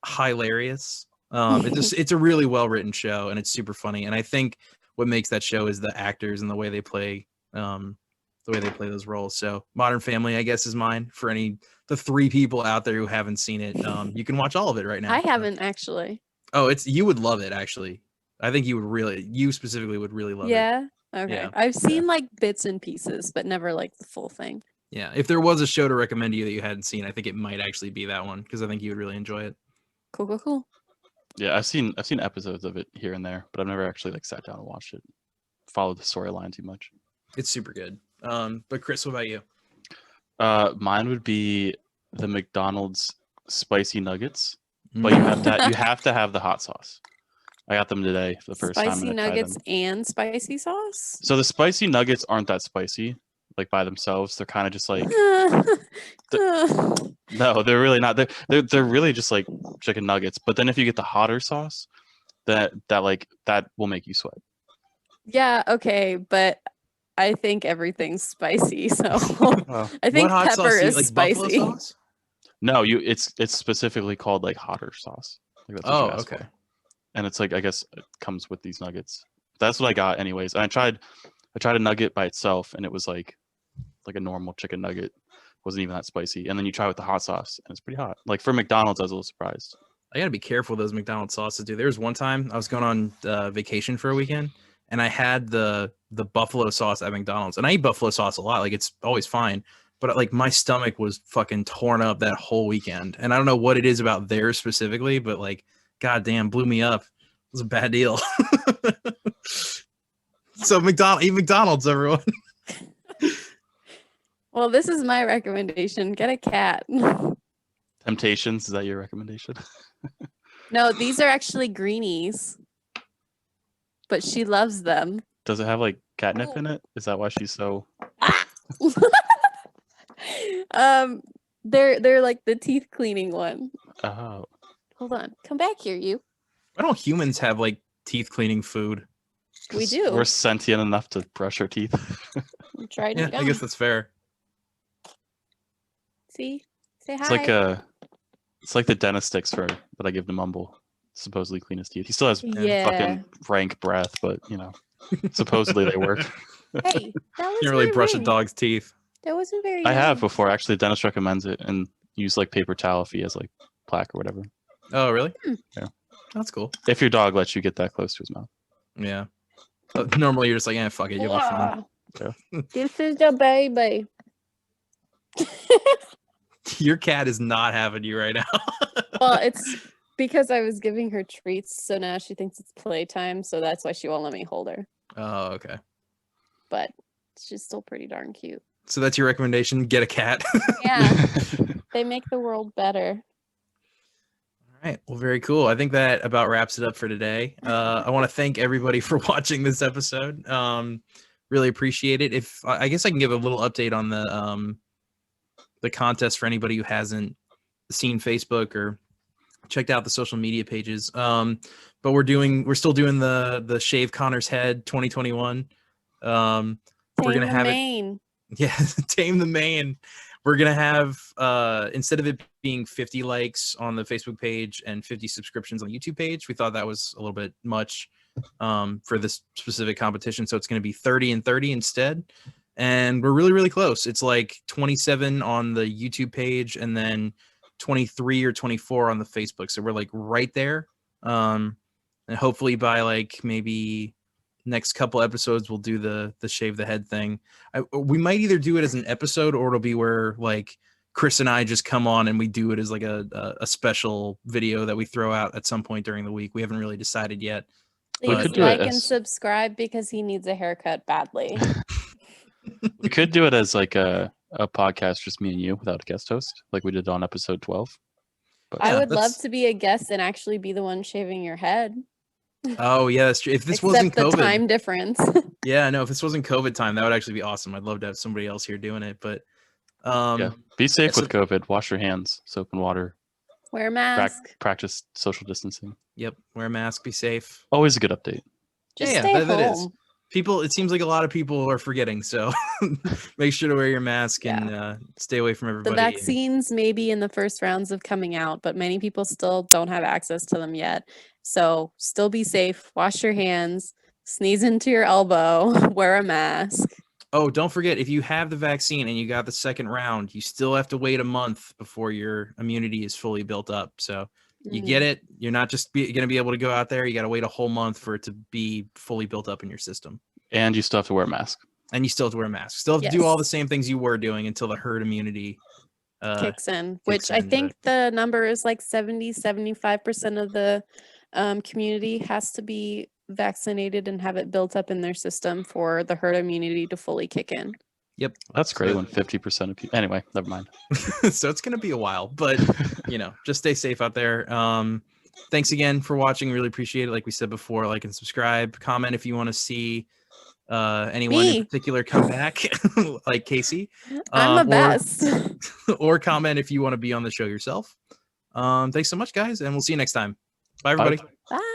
hilarious. It's a really well written show, and it's super funny. And I think what makes that show is the actors and the way they play those roles. So Modern Family, I guess, is mine for the 3 people out there who haven't seen it. You can watch all of it right now. I haven't actually. Oh, you would love it, actually. I think you specifically would really love it. Yeah. Okay. Yeah. I've seen like bits and pieces, but never like the full thing. Yeah. If there was a show to recommend to you that you hadn't seen, I think it might actually be that one because I think you would really enjoy it. Cool. Yeah, I've seen episodes of it here and there, but I've never actually like sat down and watched it. Followed the storyline too much. It's super good. But Chris, what about you? Mine would be the McDonald's spicy nuggets, but you have to have the hot sauce. I got them today for the first time. Spicy and I tried nuggets them. and spicy sauce. So the spicy nuggets aren't that spicy, like by themselves. They're kind of just like no, they're really not. They're really just like chicken nuggets. But then if you get the hotter sauce, that will make you sweat. Yeah, okay, but I think everything's spicy. So Oh. I think What hot pepper sauce? is Like buffalo spicy. sauce? No, it's specifically called like hotter sauce. Like that's what you asked okay. for. And it's like I guess it comes with these nuggets. That's what I got anyways. And I tried a nugget by itself and it was like a normal chicken nugget. Wasn't even that spicy. And then you try with the hot sauce and it's pretty hot. Like for McDonald's, I was a little surprised. I gotta be careful with those McDonald's sauces, dude. There was one time I was going on vacation for a weekend, and I had the buffalo sauce at McDonald's, and I eat buffalo sauce a lot. Like it's always fine, but like my stomach was fucking torn up that whole weekend, and I don't know what it is about theirs specifically, but like, goddamn, blew me up. It was a bad deal. So eat McDonald's, everyone. Well, this is my recommendation. Get a cat. Temptations, is that your recommendation? No, these are actually greenies, but she loves them. Does it have like catnip in it? Is that why she's so? They're like the teeth cleaning one. Oh. Hold on, come back here, you. Why don't humans have like teeth cleaning food? We do. We're sentient enough to brush our teeth. Try to Yeah, I guess that's fair. See, say hi. It's like the dentist sticks that I give to Mumble. Supposedly clean his teeth. He still has fucking rank breath, but supposedly they work. Hey, that was You can't really brush a dog's teeth. That wasn't very. I have before actually. The dentist recommends it and use like paper towel if he has like plaque or whatever. Oh, really? Yeah, that's cool. If your dog lets you get that close to his mouth. Yeah. Normally you're just like, fuck it, you have fun. Yeah. This is the baby. Your cat is not having you right now. Well, it's because I was giving her treats, so now she thinks it's playtime, so that's why she won't let me hold her. Oh, okay. But she's still pretty darn cute. So that's your recommendation? Get a cat? Yeah. They make the world better. All right. Well, very cool. I think that about wraps it up for today. I want to thank everybody for watching this episode. Really appreciate it. If I guess I can give a little update on the contest for anybody who hasn't seen Facebook or checked out the social media pages. But we're still doing the Shave Connor's Head 2021. We're gonna have it. Yeah, Tame the Mane. We're gonna have instead of it being 50 likes on the Facebook page and 50 subscriptions on the YouTube page, we thought that was a little bit much for this specific competition. So it's gonna be 30 and 30 instead. And we're really, really close. It's like 27 on the YouTube page and then 23 or 24 on the Facebook. So we're like right there. And hopefully by like maybe next couple episodes, we'll do the shave the head thing. We might either do it as an episode or it'll be where like Chris and I just come on and we do it as like a special video that we throw out at some point during the week. We haven't really decided yet. Please like and subscribe because he needs a haircut badly. We could do it as like a podcast, just me and you without a guest host, like we did on episode 12. But I would love to be a guest and actually be the one shaving your head. Oh yeah, that's true. If this wasn't COVID, the time difference. Yeah, no, if this wasn't COVID time, that would actually be awesome. I'd love to have somebody else here doing it. But yeah, be safe with COVID. Wash your hands, soap and water. Wear a mask. Practice social distancing. Yep, wear a mask. Be safe. Always a good update. Just stay home. That is. People, it seems like a lot of people are forgetting, so make sure to wear your mask and stay away from everybody. The vaccines may be in the first rounds of coming out, but many people still don't have access to them yet. So still be safe, wash your hands, sneeze into your elbow, wear a mask. Oh, don't forget, if you have the vaccine and you got the second round, you still have to wait a month before your immunity is fully built up. So you get it. You're not just going to be able to go out there. You got to wait a whole month for it to be fully built up in your system. And you still have to wear a mask. And you still have to wear a mask. Still have to do all the same things you were doing until the herd immunity kicks in, which I think the number is like 75% of the community has to be vaccinated and have it built up in their system for the herd immunity to fully kick in. Yep. That's great when 50% of people... Anyway, never mind. So it's going to be a while, but, just stay safe out there. Thanks again for watching. Really appreciate it. Like we said before, like and subscribe. Comment if you want to see anyone in particular come back, like Casey. I'm the best. Or comment if you want to be on the show yourself. Thanks so much, guys, and we'll see you next time. Bye, everybody. Bye.